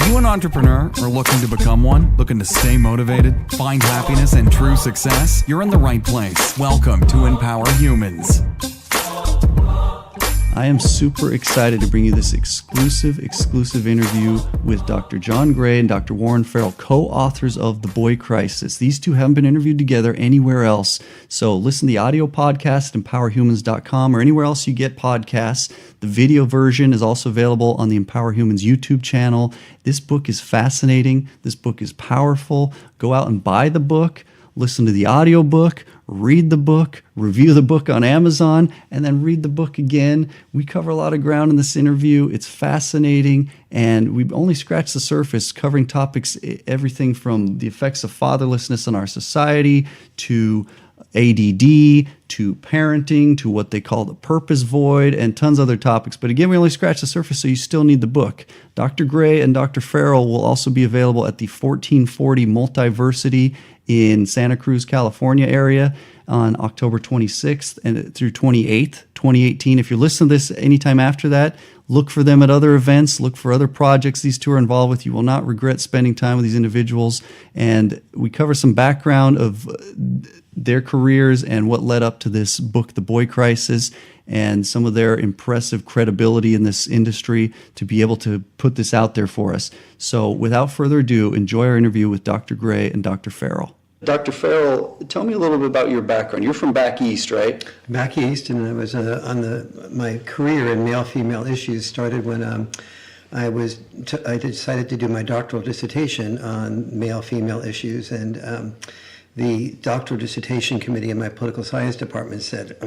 Are you an entrepreneur or looking to become one? Looking to stay motivated, find happiness and true success? You're in the right place. Welcome to Empower Humans. I am super excited to bring you this exclusive interview with Dr. John Gray and Dr. Warren Farrell, co-authors of The Boy Crisis. These two haven't been interviewed together anywhere else. So listen to the audio podcast at empowerhumans.com or anywhere else you get podcasts. The video version is also available on the Empower Humans YouTube channel. This book is fascinating. This book is powerful. Go out and buy the book. Listen to the audiobook, read the book, review the book on Amazon, and then read the book again. We cover a lot of ground in this interview. It's fascinating, and we've only scratched the surface, covering topics, everything from the effects of fatherlessness on our society to ADD, to parenting, to what they call the purpose void, and tons of other topics. But again, we only scratched the surface, so you still need the book. Dr. Gray and Dr. Farrell will also be available at the 1440 Multiversity in Santa Cruz, California area on October 26th and through 28th, 2018. If you're listening to this anytime after that, look for them at other events, look for other projects these two are involved with. You will not regret spending time with these individuals. And we cover some background of their careers and what led up to this book, The Boy Crisis, and some of their impressive credibility in this industry to be able to put this out there for us. So without further ado, enjoy our interview with Dr. Gray and Dr. Farrell. Dr. Farrell, tell me a little bit about your background. You're from back east, right? Back east, and I was my career in male-female issues started when I decided to do my doctoral dissertation on male-female issues, and the doctoral dissertation committee in my political science department said,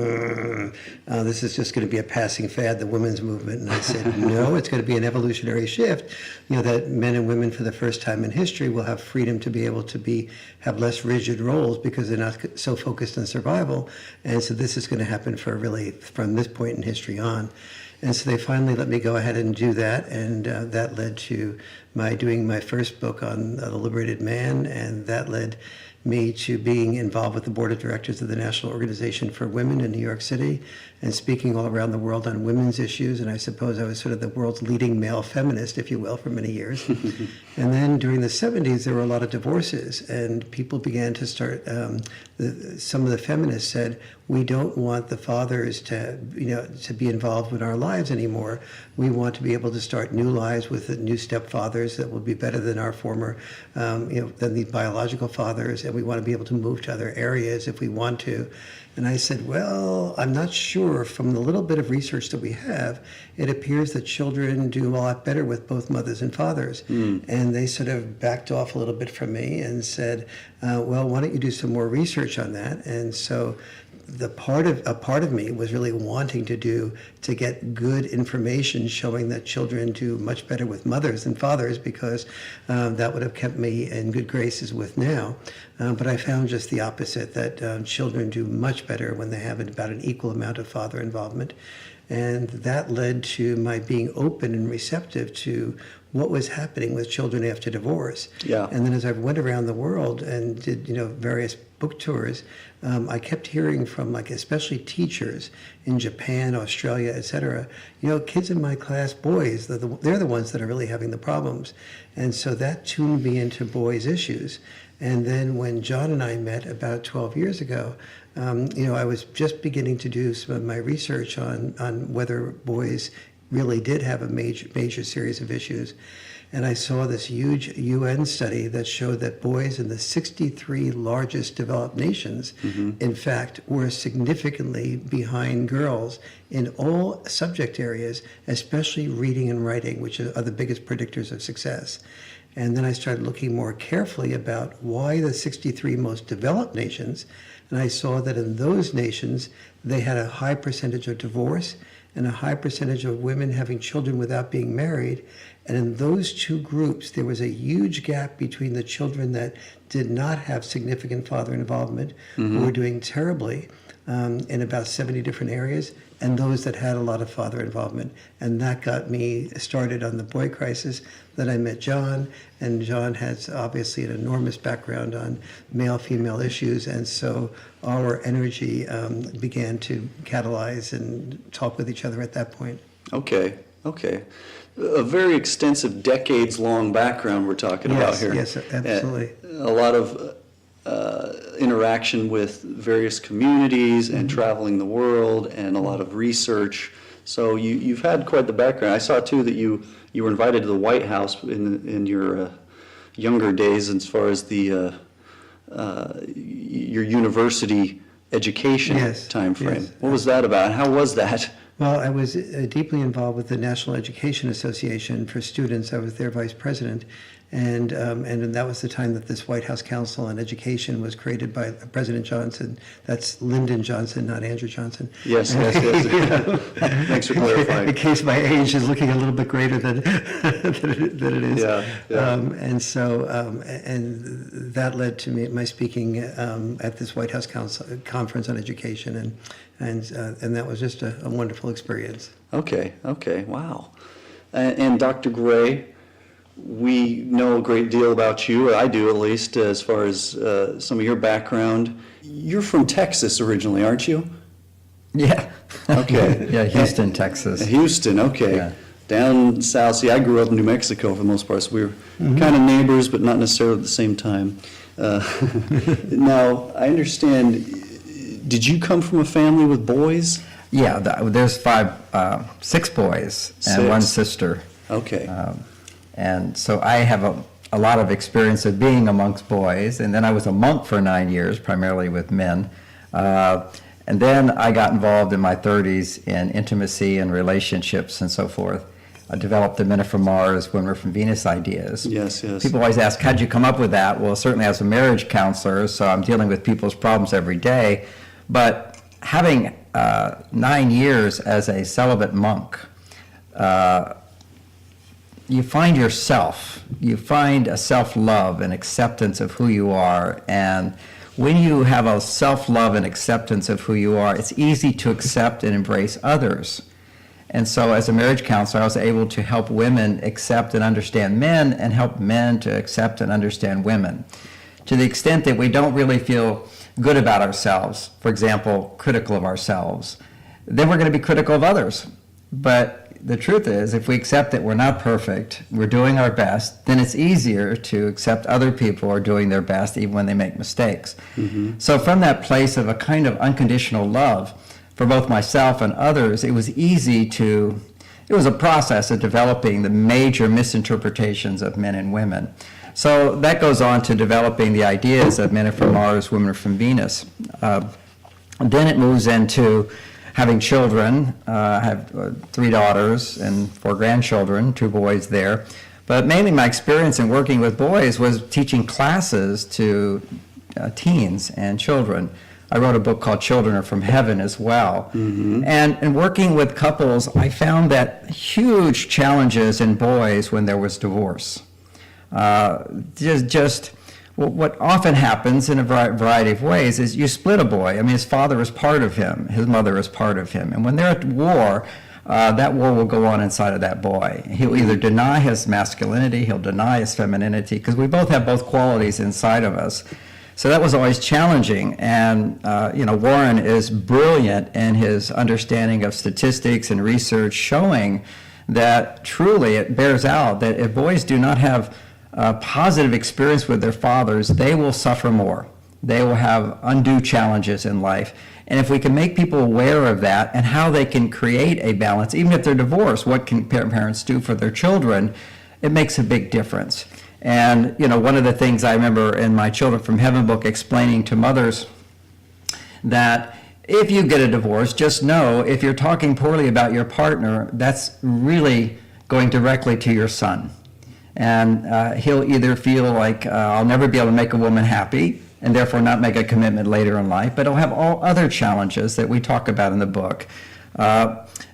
this is just going to be a passing fad, the women's movement. And I said, no, it's going to be an evolutionary shift, that men and women for the first time in history will have freedom to be able to have less rigid roles because they're not so focused on survival. And so this is going to happen from this point in history on. And so they finally let me go ahead and do that, and that led to my doing my first book on the liberated man, and that led me to being involved with the board of directors of the National Organization for Women in New York City and speaking all around the world on women's issues. And I suppose I was sort of the world's leading male feminist, if you will, for many years. And then during the 70s, there were a lot of divorces, and people began to start, some of the feminists said, we don't want the fathers to be involved in our lives anymore. We want to be able to start new lives with the new stepfathers that will be better than our former, than the biological fathers, and we want to be able to move to other areas if we want to. And I said, well, I'm not sure. From the little bit of research that we have, it appears that children do a lot better with both mothers and fathers. And they sort of backed off a little bit from me and said, well, why don't you do some more research on that? And so a part of me was really wanting to get good information showing that children do much better with mothers than fathers, because that would have kept me in good graces with now. But I found just the opposite, that children do much better when they have about an equal amount of father involvement. And that led to my being open and receptive to what was happening with children after divorce. Yeah. And then as I went around the world and did, various book tours, I kept hearing from, especially teachers in Japan, Australia, etc. Kids in my class, boys, they're the ones that are really having the problems. And so that tuned me into boys' issues. And then when John and I met about 12 years ago, I was just beginning to do some of my research on whether boys really did have a major series of issues. And I saw this huge UN study that showed that boys in the 63 largest developed nations, in fact, were significantly behind girls in all subject areas, especially reading and writing, which are the biggest predictors of success. And then I started looking more carefully about why the 63 most developed nations, and I saw that in those nations, they had a high percentage of divorce and a high percentage of women having children without being married. And in those two groups, there was a huge gap between the children that did not have significant father involvement, who were doing terribly in about 70 different areas, and those that had a lot of father involvement. And that got me started on the Boy Crisis. Then I met John, and John has obviously an enormous background on male-female issues, and so our energy began to catalyze and talk with each other at that point. Okay. a very extensive, decades-long background we're talking about here. Yes, absolutely. A lot of interaction with various communities and traveling the world, and a lot of research. So you've had quite the background. I saw too that you were invited to the White House in your younger days, as far as the your university education time frame. Yes. What was that about? How was that? Well, I was deeply involved with the National Education Association for Students. I was their vice president, and that was the time that this White House Council on Education was created by President Johnson. That's Lyndon Johnson, not Andrew Johnson. Yes. Thanks for clarifying. In case my age is looking a little bit greater than than it is. And that led to my speaking at this White House conference on education, and that was just a wonderful experience. Okay, wow. And Dr. Gray, we know a great deal about you, or I do at least, as far as some of your background. You're from Texas originally, aren't you? Yeah. Okay. Yeah, Houston, Texas. Houston, okay. Yeah. Down south. See, I grew up in New Mexico for the most part, so we were kind of neighbors, but not necessarily at the same time. Now, I understand, did you come from a family with boys? Yeah, there's 6 boys and 1 sister. Okay. And so I have a lot of experience of being amongst boys, and then I was a monk for 9 years, primarily with men. And then I got involved in my 30s in intimacy and relationships and so forth. I developed the Men Are From Mars, Women Are From Venus ideas. Yes. People always ask, how'd you come up with that? Well, certainly as a marriage counselor, so I'm dealing with people's problems every day. But having 9 years as a celibate monk, you find yourself. You find a self-love and acceptance of who you are. And when you have a self-love and acceptance of who you are, it's easy to accept and embrace others. And so as a marriage counselor, I was able to help women accept and understand men, and help men to accept and understand women. To the extent that we don't really feel good about ourselves, for example, critical of ourselves, then we're going to be critical of others. But the truth is, if we accept that we're not perfect, we're doing our best, then it's easier to accept other people are doing their best even when they make mistakes. So from that place of a kind of unconditional love for both myself and others, it was a process of developing the major misinterpretations of men and women. So that goes on to developing the ideas of Men Are From Mars, Women Are From Venus. Then it moves into having children. I have 3 daughters and 4 grandchildren, 2 boys there. But mainly my experience in working with boys was teaching classes to teens and children. I wrote a book called Children Are From Heaven as well. And working with couples, I found that huge challenges in boys when there was divorce. What often happens in a variety of ways is you split a boy. I mean, his father is part of him, his mother is part of him. And when they're at war, that war will go on inside of that boy. He'll either deny his masculinity, he'll deny his femininity, because we both have both qualities inside of us. So that was always challenging. And, Warren is brilliant in his understanding of statistics and research, showing that truly it bears out that if boys do not have positive experience with their fathers, they will suffer more. They will have undue challenges in life. And if we can make people aware of that and how they can create a balance, even if they're divorced, what can parents do for their children, it makes a big difference. And, one of the things I remember in my Children from Heaven book explaining to mothers that if you get a divorce, just know if you're talking poorly about your partner, that's really going directly to your son. And he'll either feel like I'll never be able to make a woman happy and therefore not make a commitment later in life, but he'll have all other challenges that we talk about in the book.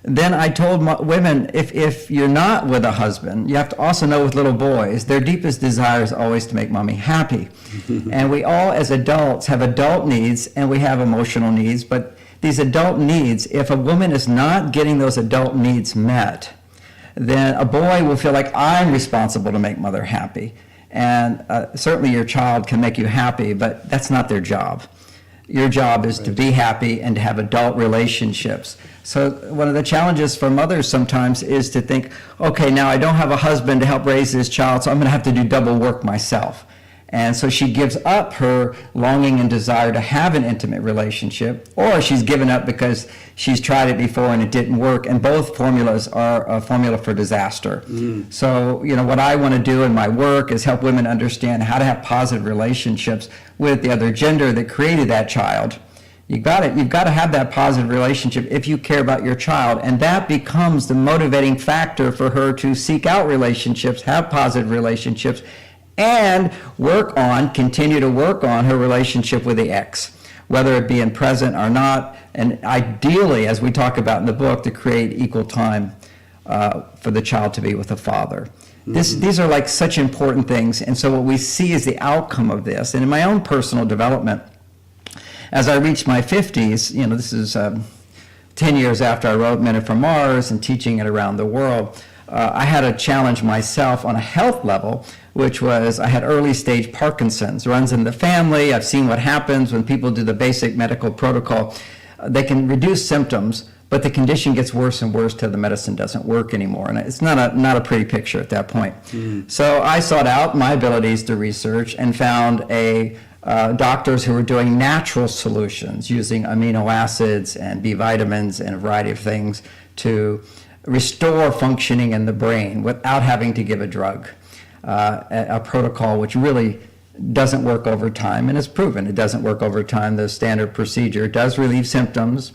Then I told women, if you're not with a husband, you have to also know with little boys, their deepest desire is always to make mommy happy. And we all as adults have adult needs and we have emotional needs, but these adult needs, if a woman is not getting those adult needs met, then a boy will feel like I'm responsible to make mother happy. And certainly your child can make you happy, but that's not their job. Your job is to be happy and to have adult relationships. So one of the challenges for mothers sometimes is to think, okay, now I don't have a husband to help raise this child, so I'm going to have to do double work myself. And so she gives up her longing and desire to have an intimate relationship, or she's given up because she's tried it before and it didn't work, and both formulas are a formula for disaster. So, what I want to do in my work is help women understand how to have positive relationships with the other gender that created that child. You've got to have that positive relationship if you care about your child, and that becomes the motivating factor for her to seek out relationships, have positive relationships, and continue to work on her relationship with the ex, whether it be in present or not, and ideally, as we talk about in the book, to create equal time for the child to be with the father. These are like such important things, and so what we see is the outcome of this. And in my own personal development, as I reached my 50s, this is 10 years after I wrote Men Are From Mars and teaching it around the world, I had a challenge myself on a health level, which was I had early stage Parkinson's. Runs in the family. I've seen what happens when people do the basic medical protocol. They can reduce symptoms, but the condition gets worse and worse till the medicine doesn't work anymore. And it's not a pretty picture at that point. So I sought out my abilities to research and found doctors who were doing natural solutions using amino acids and B vitamins and a variety of things to restore functioning in the brain without having to give a drug, a protocol which really doesn't work over time, and it's proven it doesn't work over time. The standard procedure does relieve symptoms,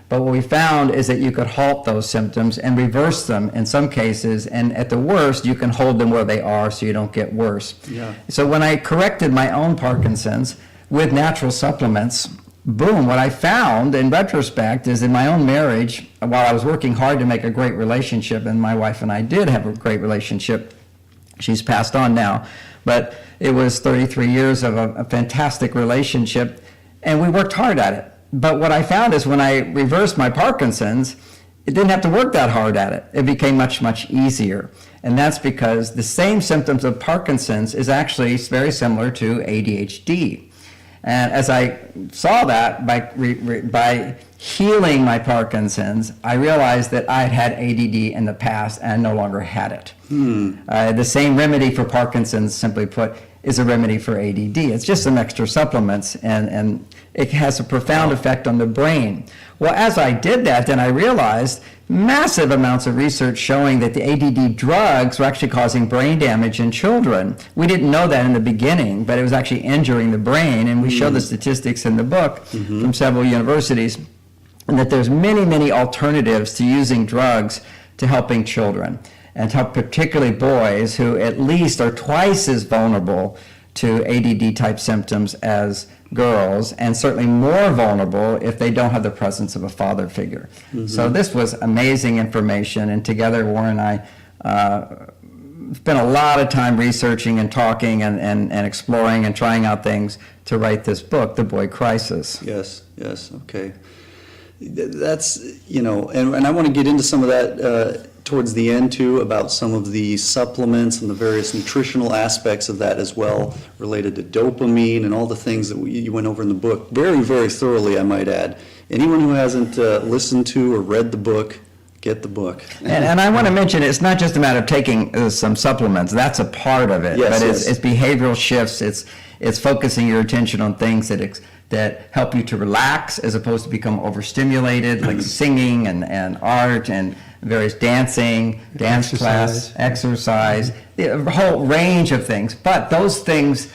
but what we found is that you could halt those symptoms and reverse them in some cases, and at the worst, you can hold them where they are so you don't get worse. So when I corrected my own Parkinson's with natural supplements, boom, what I found in retrospect is in my own marriage, while I was working hard to make a great relationship, and my wife and I did have a great relationship, she's passed on now, but it was 33 years of a fantastic relationship, and we worked hard at it. But what I found is when I reversed my Parkinson's, it didn't have to work that hard at it. It became much, much easier. And that's because the same symptoms of Parkinson's is actually very similar to ADHD. And as I saw that by healing my Parkinson's, I realized that I had ADD in the past and I no longer had it. The same remedy for Parkinson's, simply put, is a remedy for ADD. It's just some extra supplements, and it has a profound effect on the brain. Well, as I did that, then I realized massive amounts of research showing that the ADD drugs were actually causing brain damage in children. We didn't know that in the beginning, but it was actually injuring the brain, and we show the statistics in the book from several universities, and that there's many, many alternatives to using drugs to helping children, and to help particularly boys who at least are twice as vulnerable to ADD-type symptoms as girls, and certainly more vulnerable if they don't have the presence of a father figure. So this was amazing information, and together Warren and I spent a lot of time researching and talking and exploring and trying out things to write this book, The Boy Crisis. Yes, okay. That's, and I want to get into some of that towards the end too, about some of the supplements and the various nutritional aspects of that as well, related to dopamine and all the things that you went over in the book very, very thoroughly, I might add. Anyone who hasn't listened to or read the book, get the book. And I want to mention, it's not just a matter of taking some supplements. That's a part of it. Yes, but yes. It's behavioral shifts. It's focusing your attention on things that help you to relax as opposed to become overstimulated, like singing and art and various dance class, exercise, a whole range of things. But those things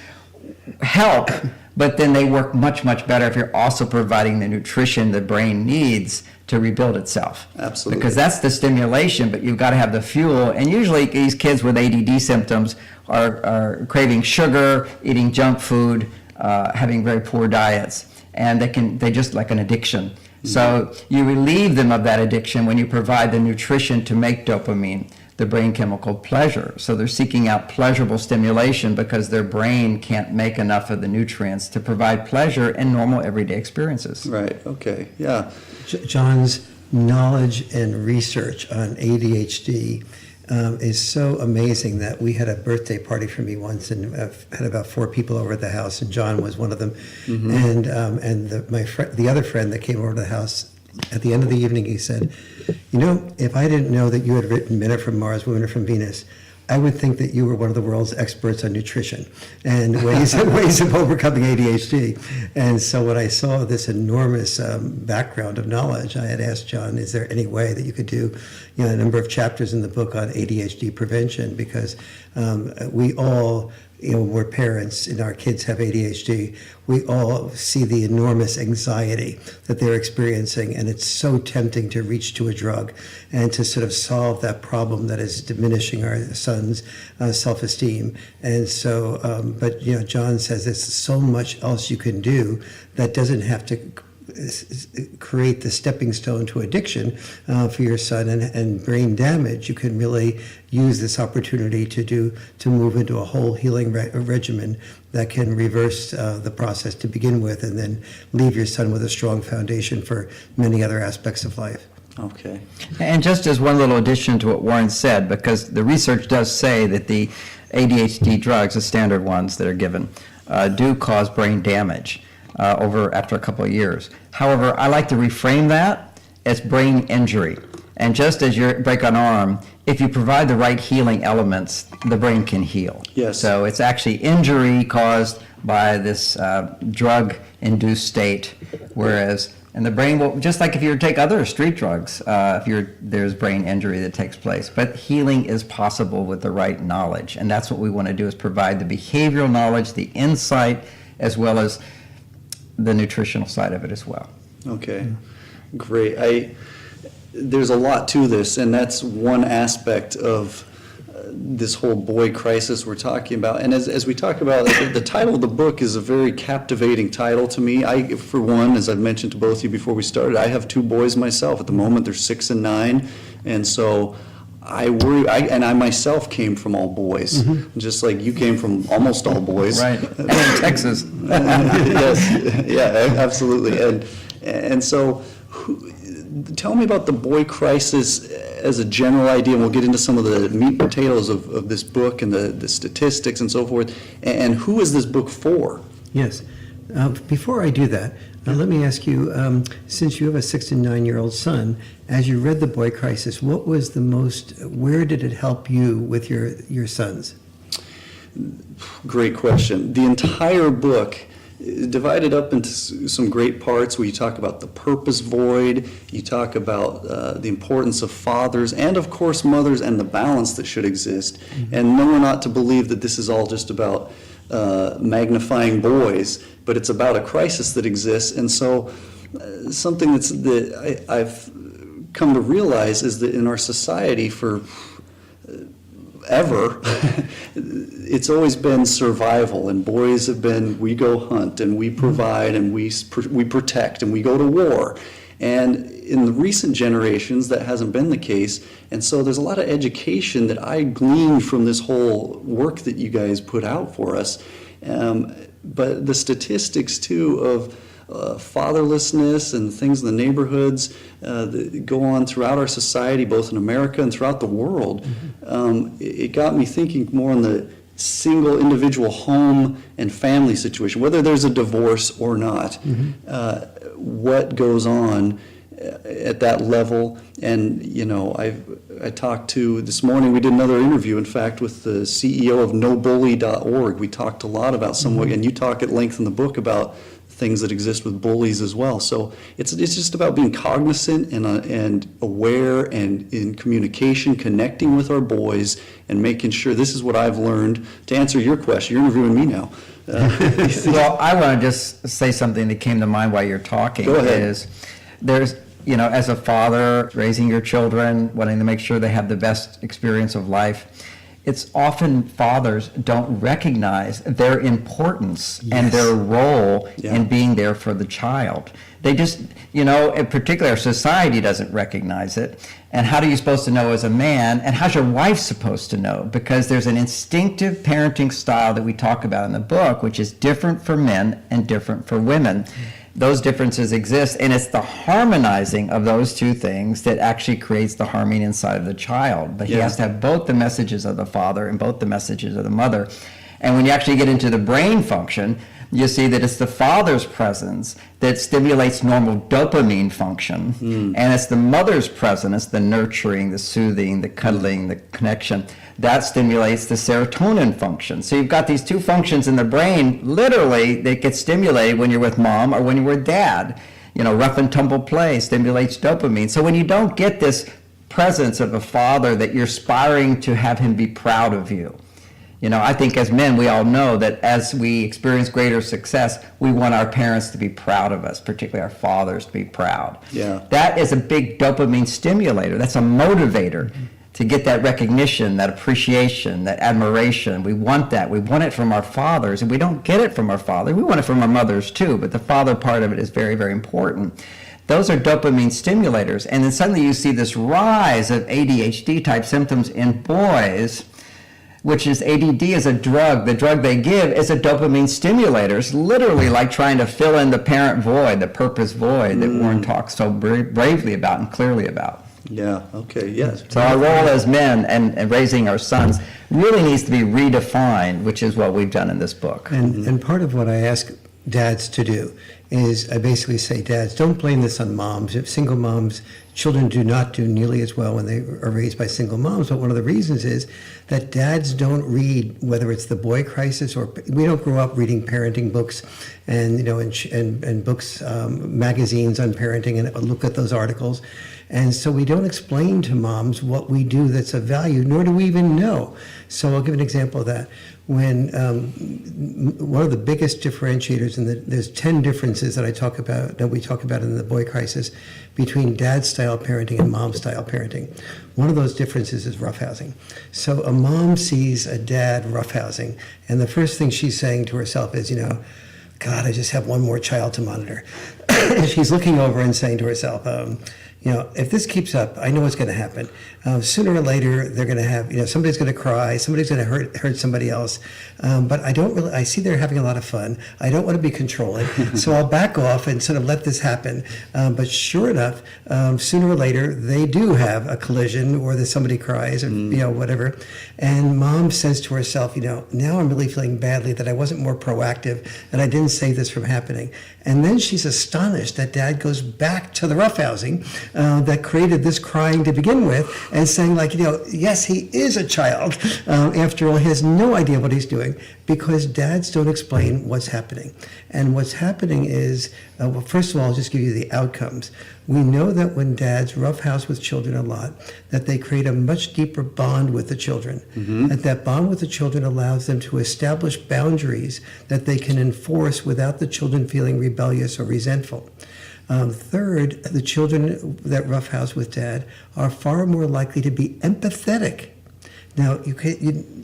help, but then they work much, much better if you're also providing the nutrition the brain needs to rebuild itself. Absolutely. Because that's the stimulation, but you've got to have the fuel. And usually these kids with ADD symptoms are craving sugar, eating junk food, having very poor diets, and they just like an addiction. So you relieve them of that addiction when you provide the nutrition to make dopamine, the brain chemical pleasure. So they're seeking out pleasurable stimulation because their brain can't make enough of the nutrients to provide pleasure in normal everyday experiences. Right, okay, yeah. John's knowledge and research on ADHD is so amazing that we had a birthday party for me once, and had about 4 people over at the house, and John was one of them. And the other friend that came over to the house, at the end of the evening, he said, "You know, if I didn't know that you had written Men Are From Mars, Women Are From Venus, I would think that you were one of the world's experts on nutrition and ways of overcoming ADHD." And so when I saw this enormous background of knowledge, I had asked John, "Is there any way that you could do, a number of chapters in the book on ADHD prevention?" Because we all, we're parents and our kids have ADHD. We all see the enormous anxiety that they're experiencing, and it's so tempting to reach to a drug and to sort of solve that problem that is diminishing our son's self-esteem. And so, but John says there's so much else you can do that doesn't have to create the stepping stone to addiction for your son and brain damage. You can really use this opportunity to move into a whole healing regimen that can reverse the process to begin with, and then leave your son with a strong foundation for many other aspects of life. Okay. And just as one little addition to what Warren said, because the research does say that the ADHD drugs, the standard ones that are given, do cause brain damage after a couple of years. However, I like to reframe that as brain injury. And just as you break an arm, if you provide the right healing elements, the brain can heal. Yes. So it's actually injury caused by this drug-induced state, whereas and the brain will, just like if you take other street drugs, there's brain injury that takes place. But healing is possible with the right knowledge, and that's what we want to do, is provide the behavioral knowledge, the insight, as well as the nutritional side of it as well. Okay, great. There's a lot to this, and that's one aspect of this whole boy crisis we're talking about. And as we talk about, the title of the book is a very captivating title to me. I, for one, as I've mentioned to both of you before we started, I have 2 boys myself. At the moment, they're 6 and 9, and so I worry, and I myself came from all boys, just like you came from almost all boys. Right, in Texas. Yes, yeah, absolutely. And so, tell me about the boy crisis as a general idea, and we'll get into some of the meat and potatoes of this book and the statistics and so forth. And who is this book for? Yes. Before I do that, let me ask you, since you have a 6 and 9-year-old son, as you read The Boy Crisis, what was where did it help you with your sons? Great question. The entire book is divided up into some great parts where you talk about the purpose void, you talk about the importance of fathers and of course mothers and the balance that should exist. And no one ought to believe that this is all just about magnifying boys, but it's about a crisis that exists. And so something that I've come to realize is that in our society for ever, it's always been survival, and boys have been, we go hunt and we provide and we protect and we go to war. And in the recent generations, that hasn't been the case. And so there's a lot of education that I gleaned from this whole work that you guys put out for us. But the statistics, too, of fatherlessness and things in the neighborhoods that go on throughout our society, both in America and throughout the world, it got me thinking more on the single individual home and family situation, whether there's a divorce or not, what goes on at that level. And I talked to, this morning we did another interview, in fact, with the CEO of NoBully.org. We talked a lot about and you talk at length in the book about things that exist with bullies as well. So it's just about being cognizant and aware and in communication, connecting with our boys and making sure. This is what I've learned. To answer your question, you're interviewing me now. Well, I want to just say something that came to mind while you're talking. Go ahead. Is there's, as a father raising your children, wanting to make sure they have the best experience of life, it's often fathers don't recognize their importance and their role in being there for the child. They just, in particular, our society doesn't recognize it. And how are you supposed to know as a man? And how's your wife supposed to know? Because there's an instinctive parenting style that we talk about in the book, which is different for men and different for women. those differences exist, and it's the harmonizing of those two things that actually creates the harmony inside of the child. But he has to have both the messages of the father and both the messages of the mother. And when you actually get into the brain function, you see that it's the father's presence that stimulates normal dopamine function, and it's the mother's presence, the nurturing, the soothing, the cuddling, the connection, that stimulates the serotonin function. So you've got these two functions in the brain, literally, that get stimulated when you're with mom or when you're with dad. Rough and tumble play stimulates dopamine. So when you don't get this presence of a father that you're aspiring to have him be proud of you, I think as men, we all know that as we experience greater success, we want our parents to be proud of us, particularly our fathers to be proud. Yeah. That is a big dopamine stimulator. That's a motivator to get that recognition, that appreciation, that admiration. We want that. We want it from our fathers, and we don't get it from our father. We want it from our mothers too, but the father part of it is very, very important. Those are dopamine stimulators. And then suddenly you see this rise of ADHD type symptoms in boys, which is ADD is a drug. The drug they give is a dopamine stimulator. It's literally like trying to fill in the parent void, the purpose void that Warren talks so bravely about and clearly about. Yeah, okay, yes. So our role as men and raising our sons really needs to be redefined, which is what we've done in this book. And part of what I ask dads to do is I basically say, dads, don't blame this on moms. If single moms, children do not do nearly as well when they are raised by single moms. But one of the reasons is that dads don't read, whether it's the boy crisis or we don't grow up reading parenting books and and books, magazines on parenting and look at those articles. And so we don't explain to moms what we do that's of value, nor do we even know. So I'll give an example of that. When one of the biggest differentiators, and there's 10 differences that we talk about in the boy crisis between dad-style parenting and mom-style parenting. One of those differences is roughhousing. So a mom sees a dad roughhousing, and the first thing she's saying to herself is, God, I just have one more child to monitor. She's looking over and saying to herself, if this keeps up, I know what's going to happen. Sooner or later, they're going to have, somebody's going to cry, somebody's going to hurt somebody else. But I see they're having a lot of fun. I don't want to be controlling, so I'll back off and sort of let this happen. But sure enough, sooner or later, they do have a collision or that somebody cries or, whatever. And mom says to herself, now I'm really feeling badly that I wasn't more proactive and I didn't save this from happening. And then she's astonished that dad goes back to the roughhousing that created this crying to begin with, and saying yes, he is a child. After all, he has no idea what he's doing because dads don't explain what's happening. And what's happening is, first of all, I'll just give you the outcomes. We know that when dads roughhouse with children a lot, that they create a much deeper bond with the children. That bond with the children allows them to establish boundaries that they can enforce without the children feeling rebellious or resentful. Third, the children that roughhouse with dad are far more likely to be empathetic. Now,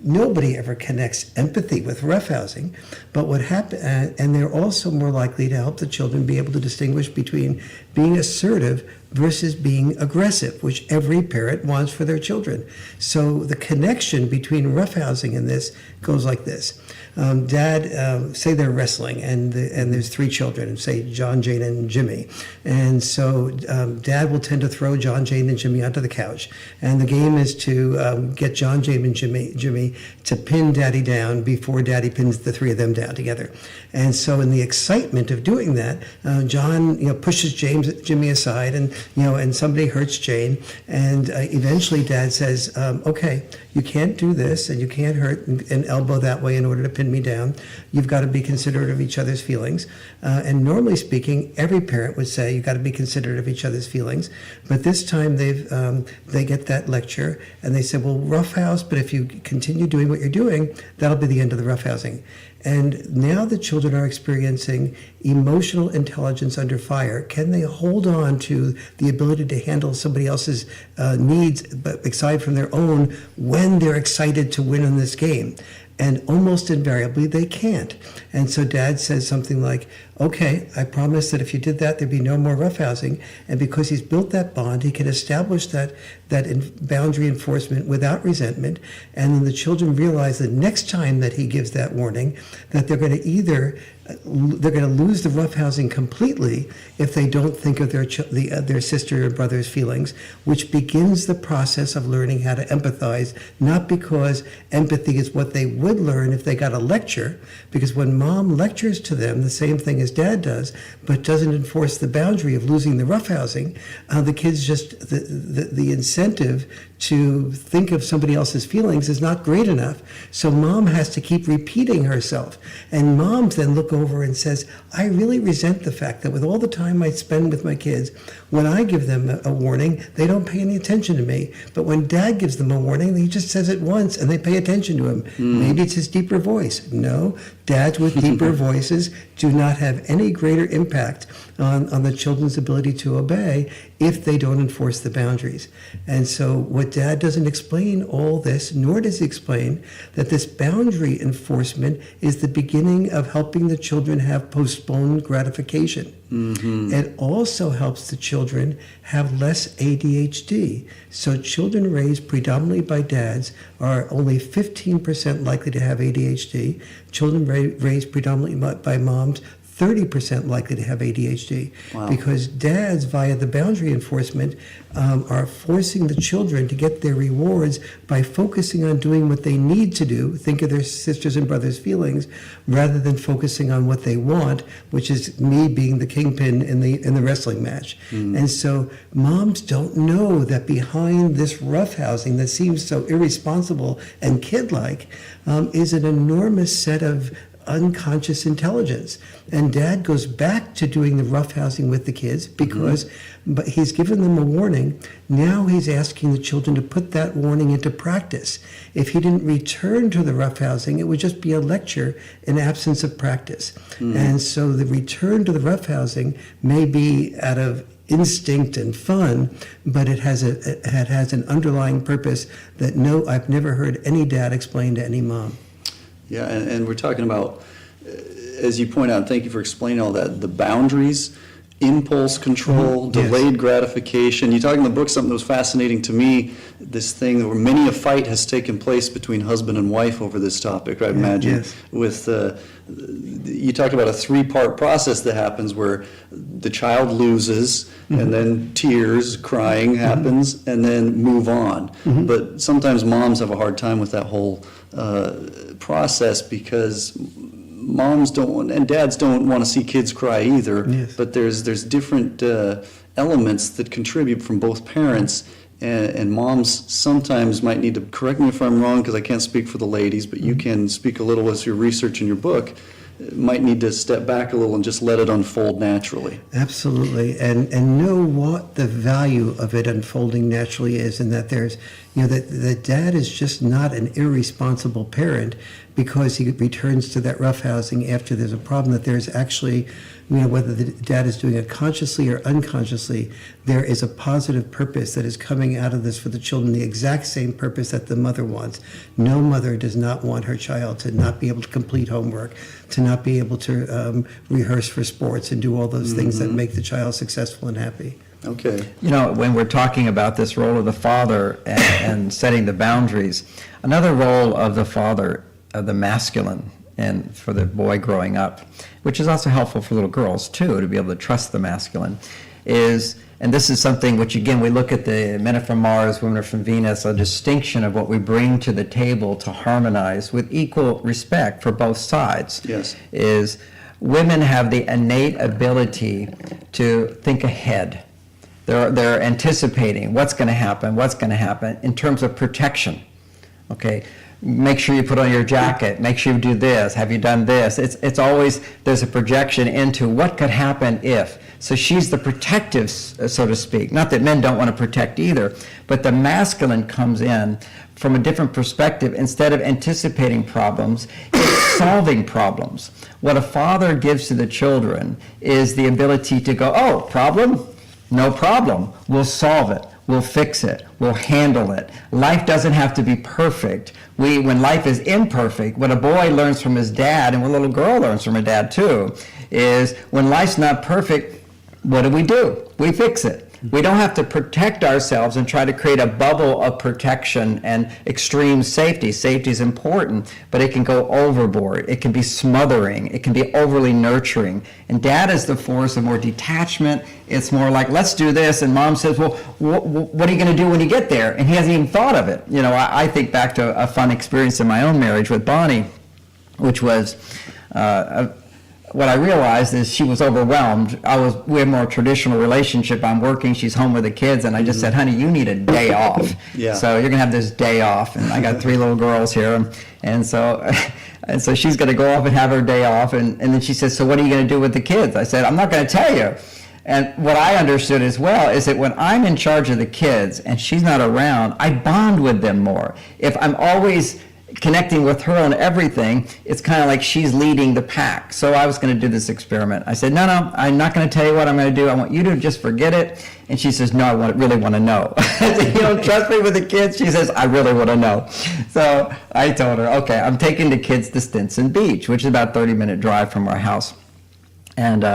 nobody ever connects empathy with roughhousing, but what happens, and they're also more likely to help the children be able to distinguish between being assertive versus being aggressive, which every parent wants for their children. So the connection between roughhousing and this goes like this. Dad, say they're wrestling, and there's 3 children, say John, Jane, and Jimmy. And so Dad will tend to throw John, Jane, and Jimmy onto the couch. And the game is to get John, Jane, and Jimmy to pin Daddy down before Daddy pins the 3 of them down together. And so in the excitement of doing that, John pushes Jimmy aside, and somebody hurts Jane. And eventually Dad says, okay, you can't do this, and you can't hurt and elbow that way in order to pin me down. You've got to be considerate of each other's feelings. And normally speaking, every parent would say you've got to be considerate of each other's feelings. But this time they get that lecture, and they said, well, roughhouse, but if you continue doing what you're doing, that'll be the end of the roughhousing. And now the children are experiencing emotional intelligence under fire. Can they hold on to the ability to handle somebody else's needs, but aside from their own, when they're excited to win in this game? And almost invariably, they can't. And so dad says something like, okay, I promise that if you did that, there'd be no more roughhousing. And because he's built that bond, he can establish that boundary enforcement without resentment. And then the children realize the next time that he gives that warning, that they're going to lose the roughhousing completely if they don't think of their sister or brother's feelings, which begins the process of learning how to empathize, not because empathy is what they would learn if they got a lecture, because when mom lectures to them the same thing as dad does, but doesn't enforce the boundary of losing the roughhousing, the kids just, the incentive to think of somebody else's feelings is not great enough. So mom has to keep repeating herself. And moms then look over and says, I really resent the fact that with all the time I spend with my kids, when I give them a warning, they don't pay any attention to me. But when dad gives them a warning, he just says it once and they pay attention to him. Maybe it's his deeper voice. No, dads with deeper voices do not have any greater impact on the children's ability to obey if they don't enforce the boundaries. And so what dad doesn't explain all this, nor does he explain that this boundary enforcement is the beginning of helping the children have postponed gratification. It also helps the children have less ADHD. So children raised predominantly by dads are only 15% likely to have ADHD. Children raised predominantly by moms, 30% likely to have ADHD. Wow. Because dads, via the boundary enforcement, are forcing the children to get their rewards by focusing on doing what they need to do, think of their sisters and brothers' feelings, rather than focusing on what they want, which is me being the kingpin in the wrestling match. And so moms don't know that behind this roughhousing that seems so irresponsible and kid-like is an enormous set of unconscious intelligence. And dad goes back to doing the roughhousing with the kids because but he's given them a warning. Now he's asking the children to put that warning into practice. If he didn't return to the roughhousing, it would just be a lecture in absence of practice. And so the return to the roughhousing may be out of instinct and fun, but it has an underlying purpose that I've never heard any dad explain to any mom. Yeah, and we're talking about, as you point out, thank you for explaining all that, the boundaries, impulse control, delayed gratification. You talk in the book something that was fascinating to me, this thing where many a fight has taken place between husband and wife over this topic, I imagine. Yes. With you talked about a three-part process that happens where the child loses and then tears, crying happens, and then move on. But sometimes moms have a hard time with that whole process because moms don't and dads don't want to see kids cry either. Yes. But there's different elements that contribute from both parents, and moms sometimes might need to correct me if I'm wrong because I can't speak for the ladies, but you can speak a little as your research in your book. Might need to step back a little and just let it unfold naturally. Absolutely, and know what the value of it unfolding naturally is, and that there's, that dad is just not an irresponsible parent because he returns to that roughhousing after there's a problem, that there's actually, whether the dad is doing it consciously or unconsciously, there is a positive purpose that is coming out of this for the children, the exact same purpose that the mother wants. No mother does not want her child to not be able to complete homework, to not be able to rehearse for sports and do all those things that make the child successful and happy. Okay. When we're talking about this role of the father and setting the boundaries, another role of the father, of the masculine, and for the boy growing up, which is also helpful for little girls too, to be able to trust the masculine, is, and this is something which again we look at the men are from Mars, women are from Venus, a distinction of what we bring to the table to harmonize with equal respect for both sides. Yes. Is women have the innate ability to think ahead. They're anticipating what's going to happen in terms of protection. Okay, make sure you put on your jacket, make sure you do this, have you done this? It's always, there's a projection into what could happen if. So she's the protective, so to speak. Not that men don't want to protect either, but the masculine comes in from a different perspective. Instead of anticipating problems, it's solving problems. What a father gives to the children is the ability to go, oh, problem? No problem. We'll solve it. We'll fix it. We'll handle it. Life doesn't have to be perfect. When life is imperfect, what a boy learns from his dad, and what a little girl learns from her dad too, is when life's not perfect, what do? We fix it. We don't have to protect ourselves and try to create a bubble of protection and extreme safety. Safety is important, but it can go overboard. It can be smothering. It can be overly nurturing. And dad is the force of more detachment. It's more like, let's do this. And mom says, well, what are you going to do when you get there? And he hasn't even thought of it. You know, I think back to a fun experience in my own marriage with Bonnie, which was, what I realized is she was overwhelmed. We have a more traditional relationship. I'm working, she's home with the kids, and I just said, honey, you need a day off. Yeah. So you're gonna have this day off. And I got 3 little girls here, and so she's gonna go off and have her day off. And then she says, so what are you gonna do with the kids? I said, I'm not gonna tell you. And what I understood as well is that when I'm in charge of the kids and she's not around, I bond with them more. If I'm always connecting with her on everything, it's kind of like she's leading the pack. So I was going to do this experiment. I said, no, I'm not going to tell you what I'm going to do. I want you to just forget it. And she says, no, really want to know. I said, you don't trust me with the kids? She says, I really want to know. So I told her, okay, I'm taking the kids to Stinson Beach, which is about a 30-minute drive from our house. And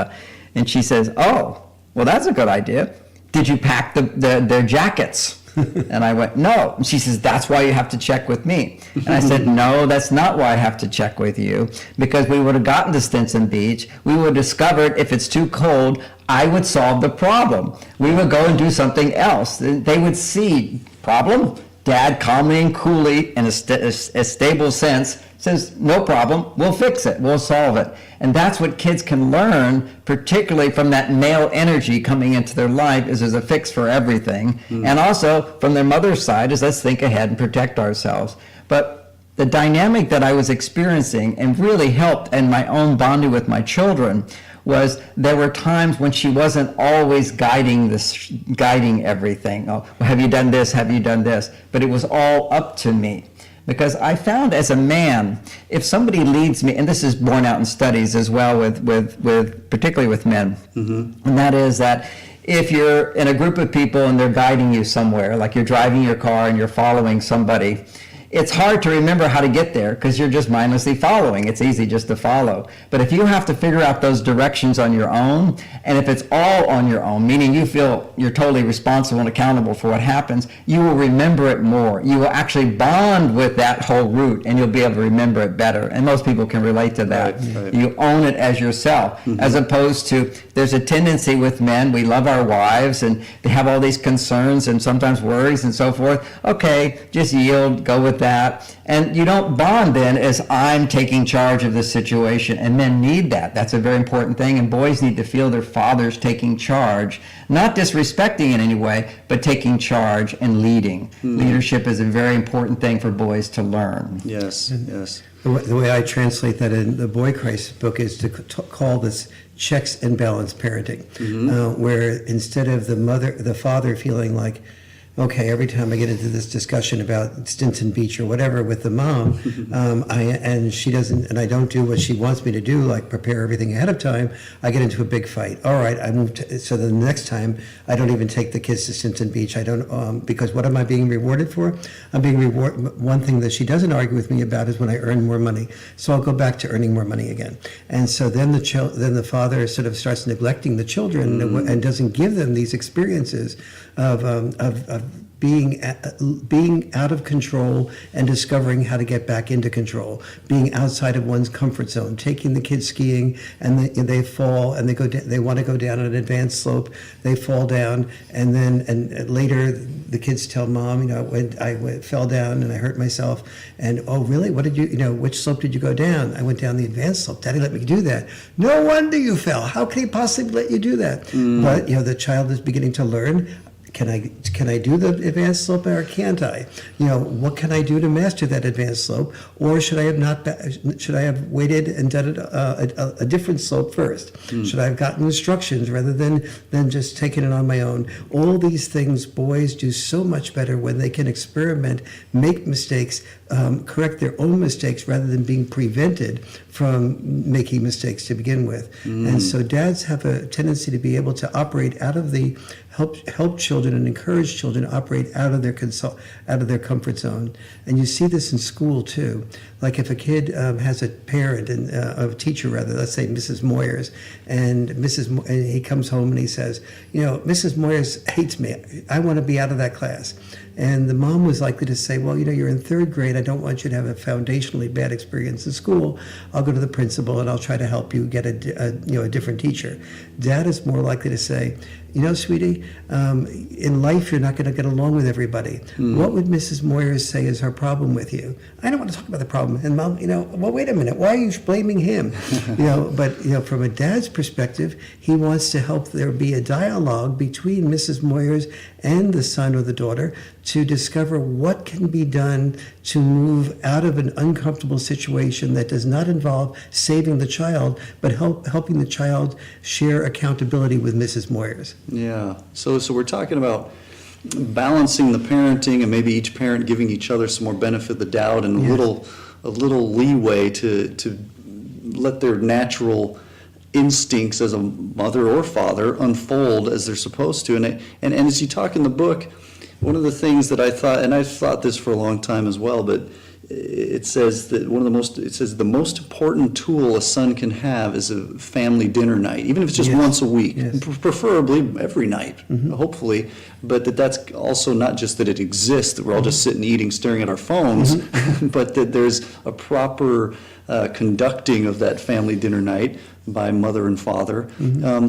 she says, oh, well, that's a good idea. Did you pack their jackets? And I went, no. And she says, that's why you have to check with me. And I said, no, that's not why I have to check with you, because we would have gotten to Stinson Beach. We would have discovered if it's too cold, I would solve the problem. We would go and do something else. They would see, problem? Dad calmly and coolly, in a stable sense, says, no problem, we'll fix it, we'll solve it. And that's what kids can learn, particularly from that male energy coming into their life, is there's a fix for everything. And also from their mother's side is let's think ahead and protect ourselves. But the dynamic that I was experiencing and really helped in my own bonding with my children was there were times when she wasn't always guiding everything. Oh, well, have you done this? Have you done this? But it was all up to me. Because I found as a man, if somebody leads me, and this is borne out in studies as well with particularly with men, and that is that if you're in a group of people and they're guiding you somewhere, like you're driving your car and you're following somebody, it's hard to remember how to get there because you're just mindlessly following. It's easy just to follow. But if you have to figure out those directions on your own, and if it's all on your own, meaning you feel you're totally responsible and accountable for what happens, you will remember it more. You will actually bond with that whole route, and you'll be able to remember it better. And most people can relate to that. Right. You own it as yourself, as opposed to, there's a tendency with men, we love our wives, and they have all these concerns and sometimes worries and so forth. Okay, just yield, go with that. And you don't bond then as I'm taking charge of the situation. And men need that. That's a very important thing. And boys need to feel their fathers taking charge, not disrespecting in any way, but taking charge and leading. Leadership is a very important thing for boys to learn. Yes, yes. The way I translate that in the Boy Christ book is to call this checks and balance parenting, where instead of the father feeling like, okay, every time I get into this discussion about Stinson Beach or whatever with the mom, and she doesn't, and I don't do what she wants me to do, like prepare everything ahead of time, I get into a big fight. All right, so the next time I don't even take the kids to Stinson Beach. I don't, because what am I being rewarded for? I'm being rewarded. One thing that she doesn't argue with me about is when I earn more money. So I'll go back to earning more money again. And so then the father sort of starts neglecting the children and doesn't give them these experiences of being out of control and discovering how to get back into control, being outside of one's comfort zone, taking the kids skiing and they fall and they want to go down an advanced slope, they fall down, and later the kids tell mom, I fell down and I hurt myself, and oh really, what did which slope did you go down? I went down the advanced slope. Daddy let me do that. No wonder you fell. How could he possibly let you do that? But the child is beginning to learn. Can I do the advanced slope or can't I? What can I do to master that advanced slope? Or should I have waited and done a different slope first? Should I have gotten instructions rather than just taking it on my own? All these things boys do so much better when they can experiment, make mistakes, correct their own mistakes rather than being prevented from making mistakes to begin with. And so dads have a tendency to be able to operate out of the help children and encourage children to operate out of their comfort zone. And you see this in school too. Like if a kid has a parent and a teacher rather, let's say Mrs. Moyers, and and he comes home and he says, Mrs. Moyers hates me. I want to be out of that class. And the mom was likely to say, well, you're in third grade. I don't want you to have a foundationally bad experience in school. I'll go to the principal and I'll try to help you get a different teacher. Dad is more likely to say, sweetie, in life you're not going to get along with everybody. What would Mrs. Moyers say is her problem with you? I don't want to talk about the problem. And Mom, well, wait a minute. Why are you blaming him? But from a dad's perspective, he wants to help there be a dialogue between Mrs. Moyers and the son or the daughter to discover what can be done to move out of an uncomfortable situation that does not involve saving the child, but helping the child share accountability with Mrs. Moyers. Yeah. So we're talking about balancing the parenting and maybe each parent giving each other some more benefit of the doubt and a little leeway to let their natural instincts as a mother or father unfold as they're supposed to. And as you talk in the book, one of the things that I thought, and I've thought this for a long time as well, but it says that the most important tool a son can have is a family dinner night, even if it's just once a week, preferably every night, hopefully. But that's also not just that it exists, that we're all just sitting eating, staring at our phones, but that there's a proper conducting of that family dinner night by mother and father.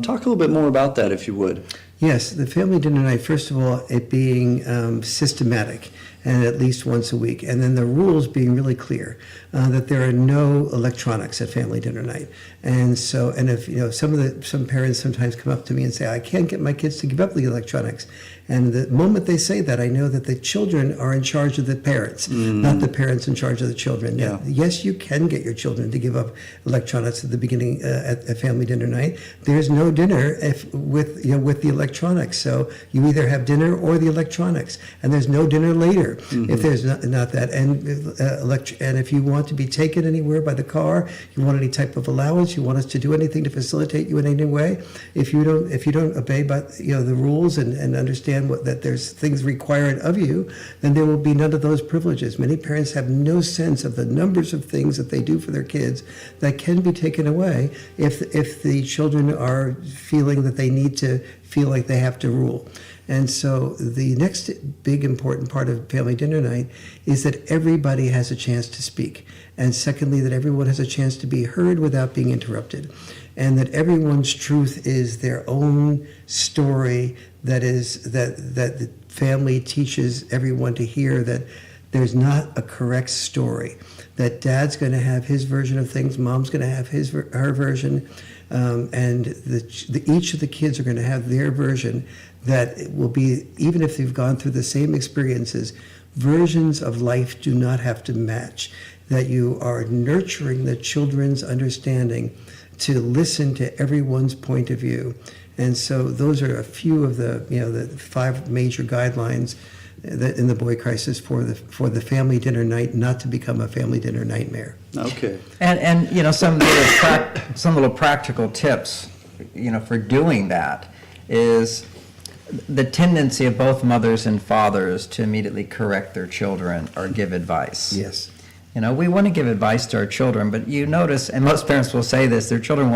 Talk a little bit more about that, if you would. Yes, the family dinner night, first of all, it being systematic and at least once a week. And then the rules being really clear, that there are no electronics at family dinner night. And so, and if, some parents sometimes come up to me and say, I can't get my kids to give up the electronics. And the moment they say that, I know that the children are in charge of the parents, not the parents in charge of the children. Yeah. Yes, you can get your children to give up electronics at the beginning at family dinner night. There's no dinner with the electronics. So you either have dinner or the electronics, and there's no dinner later if there's not that. And if you want to be taken anywhere by the car, you want any type of allowance, you want us to do anything to facilitate you in any way. If you don't obey the rules and understand that there's things required of you, then there will be none of those privileges. Many parents have no sense of the numbers of things that they do for their kids that can be taken away if the children are feeling that they need to feel like they have to rule. And so the next big important part of family dinner night is that everybody has a chance to speak. And secondly, that everyone has a chance to be heard without being interrupted. And that everyone's truth is their own story, that the family teaches everyone to hear, that there's not a correct story, that dad's going to have his version of things, mom's going to have her version, and each of the kids are going to have their version, that it will be, even if they've gone through the same experiences, versions of life do not have to match, that you are nurturing the children's understanding to listen to everyone's point of view. And so those are a few of the 5 major guidelines that in the boy crisis for the family dinner night, not to become a family dinner nightmare. Okay. And some little practical tips, for doing that is the tendency of both mothers and fathers to immediately correct their children or give advice. Yes. We want to give advice to our children, but you notice, and most parents will say this, their children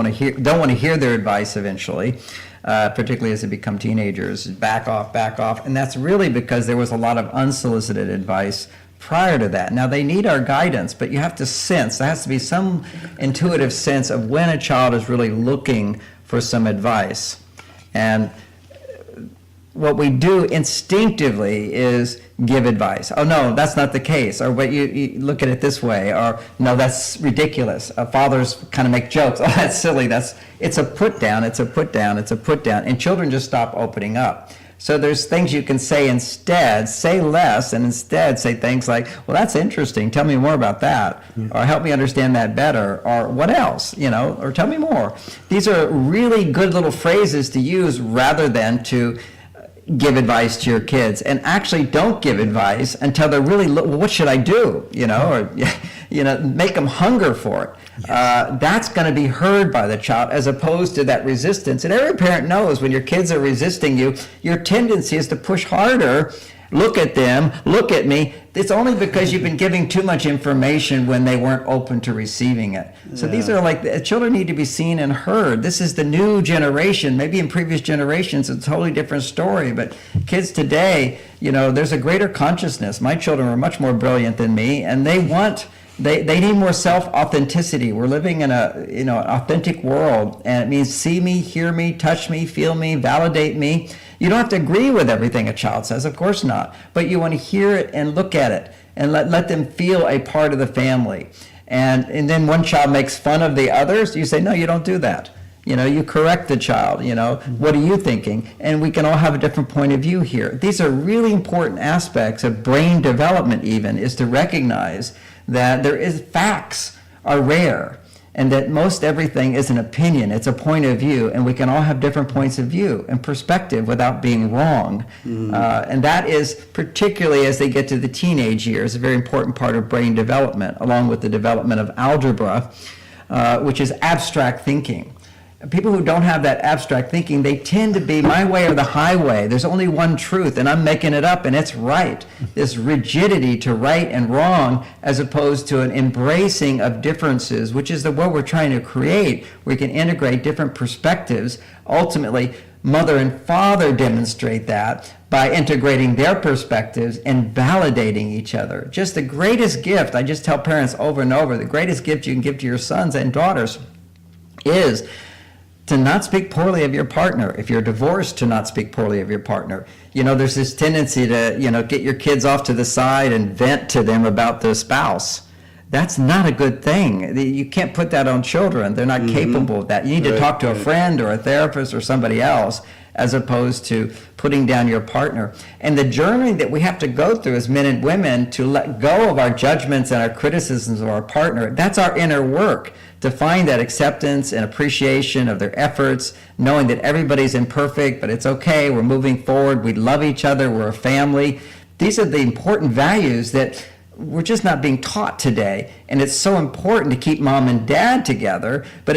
don't want to hear their advice eventually, particularly as they become teenagers. Back off, and that's really because there was a lot of unsolicited advice prior to that. Now, they need our guidance, but you have to sense, there has to be some intuitive sense of when a child is really looking for some advice. And what we do instinctively is give advice. Oh, no, that's not the case. Or what you look at it this way. Or, no, that's ridiculous. Fathers kind of make jokes. Oh, that's silly. It's a put down. And children just stop opening up. So there's things you can say instead, say less, and instead say things like, well, that's interesting. Tell me more about that. Or help me understand that better. Or what else, or tell me more. These are really good little phrases to use rather than to give advice to your kids, and actually don't give advice until they're really, well, what should I do? Or, make them hunger for it. Yes. That's going to be heard by the child, as opposed to that resistance. And every parent knows when your kids are resisting you, your tendency is to push harder. Look at them, look at me. It's only because you've been giving too much information when they weren't open to receiving it. So these are children need to be seen and heard. This is the new generation. Maybe in previous generations, it's a totally different story. But kids today, there's a greater consciousness. My children are much more brilliant than me, and they need more self-authenticity. We're living in an authentic world, and it means see me, hear me, touch me, feel me, validate me. You don't have to agree with everything a child says, of course not, but you want to hear it and look at it and let them feel a part of the family. And then one child makes fun of the others, you say, no, you don't do that. You correct the child, what are you thinking? And we can all have a different point of view here. These are really important aspects of brain development even, is to recognize that facts are rare, and that most everything is an opinion. It's a point of view, and we can all have different points of view and perspective without being wrong. And that is, particularly as they get to the teenage years, a very important part of brain development, along with the development of algebra, which is abstract thinking. People who don't have that abstract thinking, they tend to be my way or the highway. There's only one truth, and I'm making it up, and it's right. This rigidity to right and wrong, as opposed to an embracing of differences, which is what we're trying to create. We can integrate different perspectives. Ultimately, mother and father demonstrate that by integrating their perspectives and validating each other. Just the greatest gift, I just tell parents over and over, the greatest gift you can give to your sons and daughters is to not speak poorly of your partner. If you're divorced, to not speak poorly of your partner. There's this tendency to, get your kids off to the side and vent to them about the spouse. That's not a good thing. You can't put that on children. They're not capable of that. You need to talk to a friend or a therapist or somebody else, as opposed to putting down your partner. And the journey that we have to go through as men and women to let go of our judgments and our criticisms of our partner, that's our inner work, to find that acceptance and appreciation of their efforts, knowing that everybody's imperfect, but it's okay, we're moving forward, we love each other, we're a family. These are the important values that we're just not being taught today. And it's so important to keep mom and dad together, but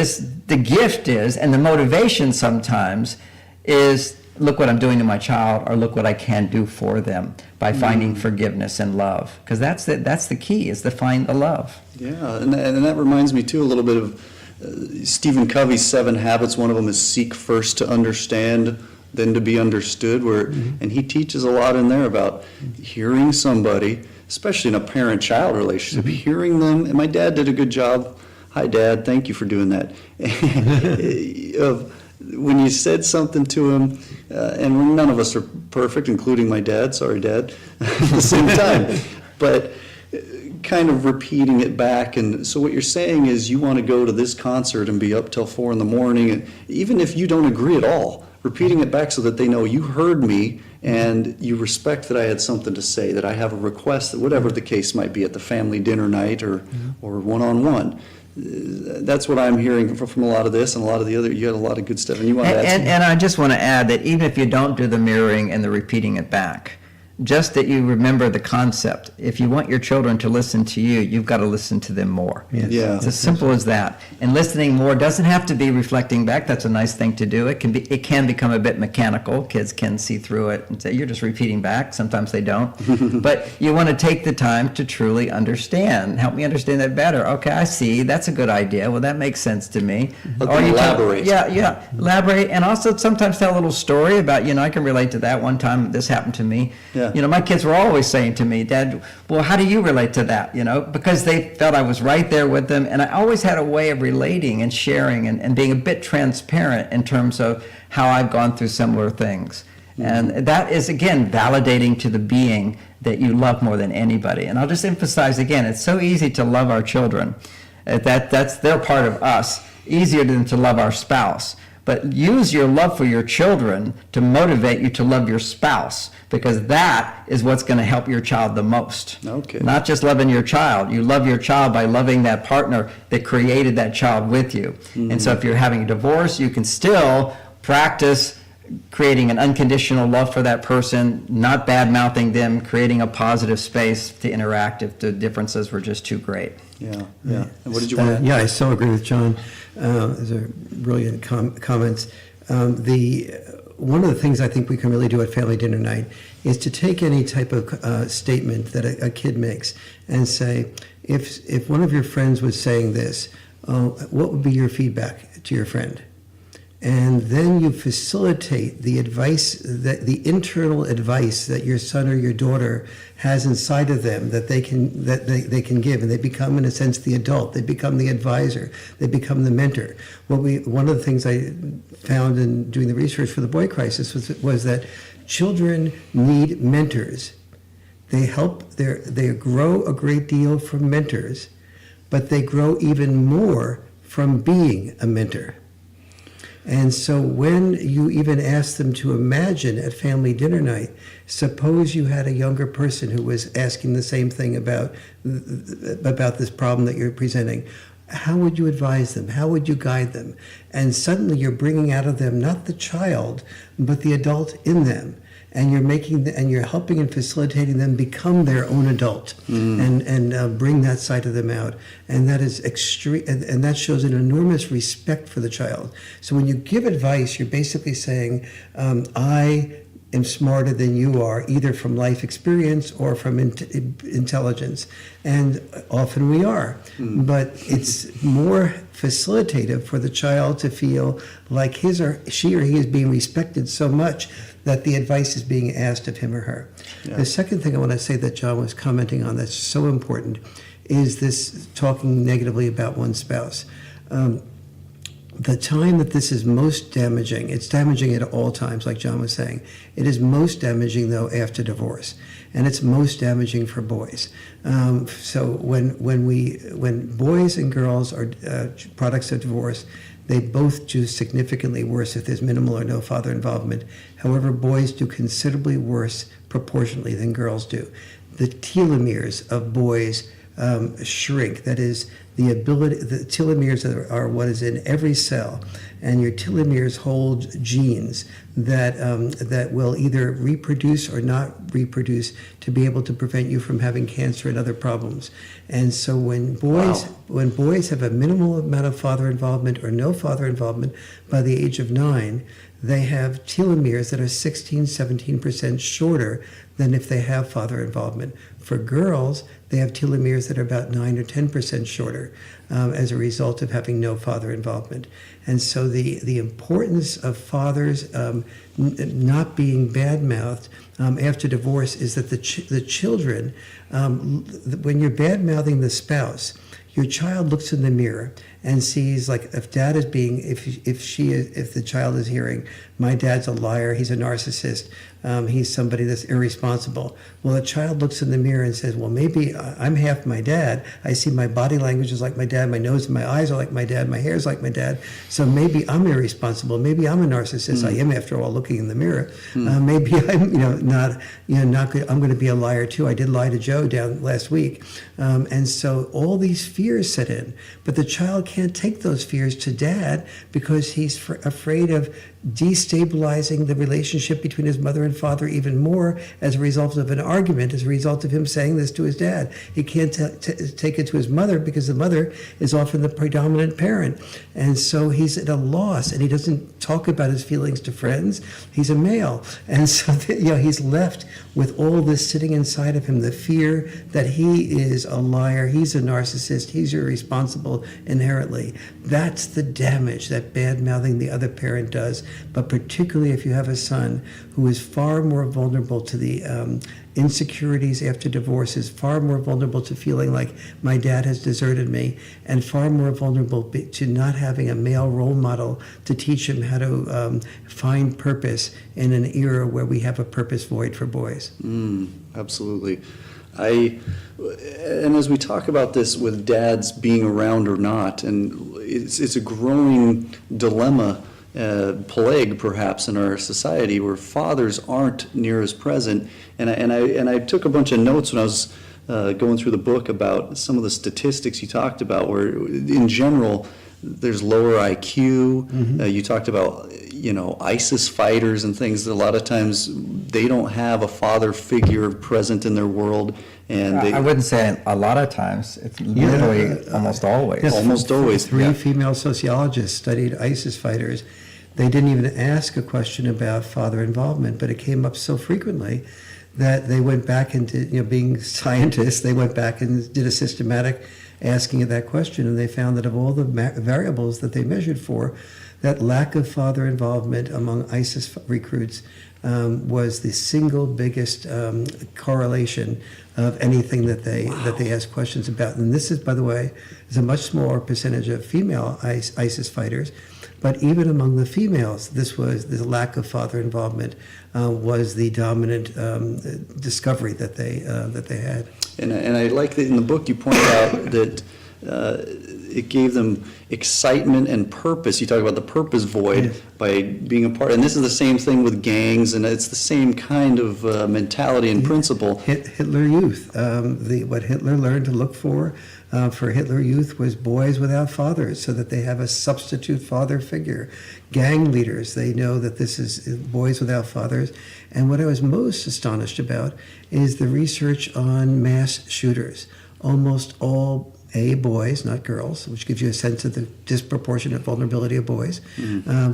the gift is, and the motivation sometimes is, look what I'm doing to my child, or look what I can do for them by finding forgiveness and love. Because that's the key, is to find the love. Yeah, and that reminds me too a little bit of Stephen Covey's 7 Habits. One of them is seek first to understand, then to be understood. And he teaches a lot in there about hearing somebody, especially in a parent-child relationship, hearing them. And my dad did a good job. Hi, Dad, thank you for doing that. When you said something to him, and none of us are perfect, including my dad, sorry, Dad, at the same time, but kind of repeating it back. And so what you're saying is you want to go to this concert and be up till 4 in the morning, and even if you don't agree at all, repeating it back so that they know you heard me and you respect that I had something to say, that I have a request, that whatever the case might be at the family dinner night or one-on-one. That's what I'm hearing from a lot of this and a lot of the other. You had a lot of good stuff, and you want to add something. And I just want to add that even if you don't do the mirroring and the repeating it back, just that you remember the concept. If you want your children to listen to you, you've got to listen to them more. Yes. Yeah. It's as simple as that. And listening more doesn't have to be reflecting back. That's a nice thing to do. It can become a bit mechanical. Kids can see through it and say, you're just repeating back. Sometimes they don't. But you want to take the time to truly understand. Help me understand that better. Okay, I see. That's a good idea. Well, that makes sense to me. Or you elaborate. Elaborate. And also sometimes tell a little story about, I can relate to that. One time this happened to me. Yeah. My kids were always saying to me, Dad, well, how do you relate to that? Because they felt I was right there with them. And I always had a way of relating and sharing and being a bit transparent in terms of how I've gone through similar things. And that is, again, validating to the being that you love more than anybody. And I'll just emphasize again, it's so easy to love our children. That's their part of us, easier than to love our spouse. But use your love for your children to motivate you to love your spouse, because that is what's going to help your child the most. Okay. Not just loving your child. You love your child by loving that partner that created that child with you. And so if you're having a divorce, you can still practice creating an unconditional love for that person, not bad-mouthing them, creating a positive space to interact if the differences were just too great. Yeah. And what did you want to Yeah, I so agree with John. Those are brilliant comments. One of the things I think we can really do at family dinner night is to take any type of statement that a kid makes and say, if one of your friends was saying this, what would be your feedback to your friend? And then you facilitate the advice, the internal advice that your son or your daughter has inside of them that they can give, and they become, in a sense, the adult. They become the advisor. They become the mentor. One of the things I found in doing the research for the boy crisis was that children need mentors. They grow a great deal from mentors, but they grow even more from being a mentor. And so when you even ask them to imagine at family dinner night, suppose you had a younger person who was asking the same thing about this problem that you're presenting, how would you advise them? How would you guide them? And suddenly you're bringing out of them not the child, but the adult in them. And you're helping and facilitating them become their own adult, and bring that side of them out. And that is extreme, and that shows an enormous respect for the child. So when you give advice, you're basically saying, I am smarter than you are, either from life experience or from intelligence. And often we are. But it's more facilitative for the child to feel like she or he is being respected so much that the advice is being asked of him or her. Yeah. The second thing I want to say that John was commenting on that's so important is this talking negatively about one's spouse. The time that this is most damaging, it's damaging at all times, like John was saying. It is most damaging, though, after divorce. And it's most damaging for boys. So when boys and girls are products of divorce, they both do significantly worse if there's minimal or no father involvement. However, boys do considerably worse proportionally than girls do. The telomeres of boys shrink. That is, the telomeres are what is in every cell, and your telomeres hold genes that will either reproduce or not reproduce to be able to prevent you from having cancer and other problems. And so when boys have a minimal amount of father involvement or no father involvement by the age of 9, they have telomeres that are 16-17% shorter than if they have father involvement. For girls, they have telomeres that are about 9 or 10% shorter as a result of having no father involvement. And so the importance of fathers not being bad-mouthed after divorce is that the children, when you're bad-mouthing the spouse, your child looks in the mirror and sees, like, if dad is being, if the child is hearing, my dad's a liar, he's a narcissist, he's somebody that's irresponsible. Well, the child looks in the mirror and says, well, maybe I'm half my dad. I see my body language is like my dad, my nose and my eyes are like my dad, my hair is like my dad. So maybe I'm irresponsible. Maybe I'm a narcissist. I am, after all, looking in the mirror. Maybe I'm, not good. I'm going to be a liar too. I did lie to Joe down last week. And so all these fears set in, but the child can't take those fears to dad because he's afraid of destabilizing the relationship between his mother and father even more as a result of an argument, as a result of him saying this to his dad. He can't take it to his mother because the mother is often the predominant parent. And so he's at a loss, and he doesn't talk about his feelings to friends. He's a male. And so he's left with all this sitting inside of him, the fear that he is a liar, he's a narcissist, he's irresponsible inherently. That's the damage that bad-mouthing the other parent does. But particularly if you have a son who is far more vulnerable to the insecurities after divorce, is far more vulnerable to feeling like my dad has deserted me, and far more vulnerable to not having a male role model to teach him how to find purpose in an era where we have a purpose void for boys. Absolutely. And as we talk about this with dads being around or not, and it's a growing dilemma, plague perhaps in our society, where fathers aren't near as present. And I took a bunch of notes when I was going through the book about some of the statistics you talked about, where in general there's lower IQ. You talked about ISIS fighters and things. A lot of times they don't have a father figure present in their world, and I wouldn't say a lot of times. It's literally almost always. Yes, Almost always. Three Yeah. female sociologists studied ISIS fighters. They didn't even ask a question about father involvement, but it came up so frequently that they went back into, being scientists, they went back and did a systematic asking of that question, and they found that of all the variables that they measured for, that lack of father involvement among ISIS recruits was the single biggest correlation of anything that they asked questions about. And this is, by the way, is a much smaller percentage of female ISIS fighters, but even among the females, this was the lack of father involvement was the dominant discovery that they had. And I like that in the book you point out that it gave them excitement and purpose. You talk about the purpose void Yes. by being a part, and this is the same thing with gangs, and it's the same kind of mentality and principle. Hitler Youth, what Hitler learned to look for Hitler Youth was boys without fathers, so that they have a substitute father figure. Gang leaders, they know that this is boys without fathers. And what I was most astonished about is the research on mass shooters. Almost all boys, not girls, which gives you a sense of the disproportionate vulnerability of boys,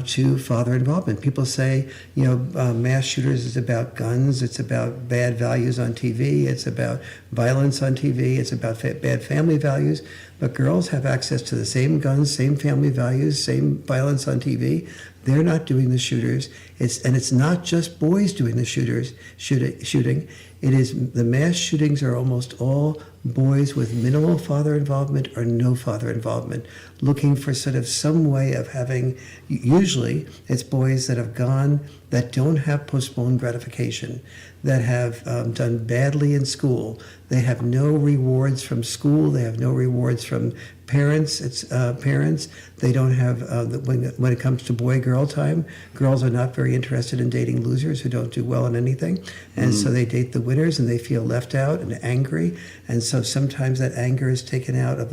to father involvement. People say, mass shooters is about guns, it's about bad values on TV, it's about violence on TV, it's about bad family values, but girls have access to the same guns, same family values, same violence on TV. They're not doing the shooters. It's not just boys doing the shooting. It is the mass shootings are almost all boys with minimal father involvement or no father involvement, looking for sort of some way of having, usually it's boys that have gone, that don't have postponed gratification, that have done badly in school. They have no rewards from school. They have no rewards from parents. Parents. They don't have, when it comes to boy-girl time, girls are not very interested in dating losers who don't do well in anything. And so they date the winners, and they feel left out and angry. And so sometimes that anger is taken out of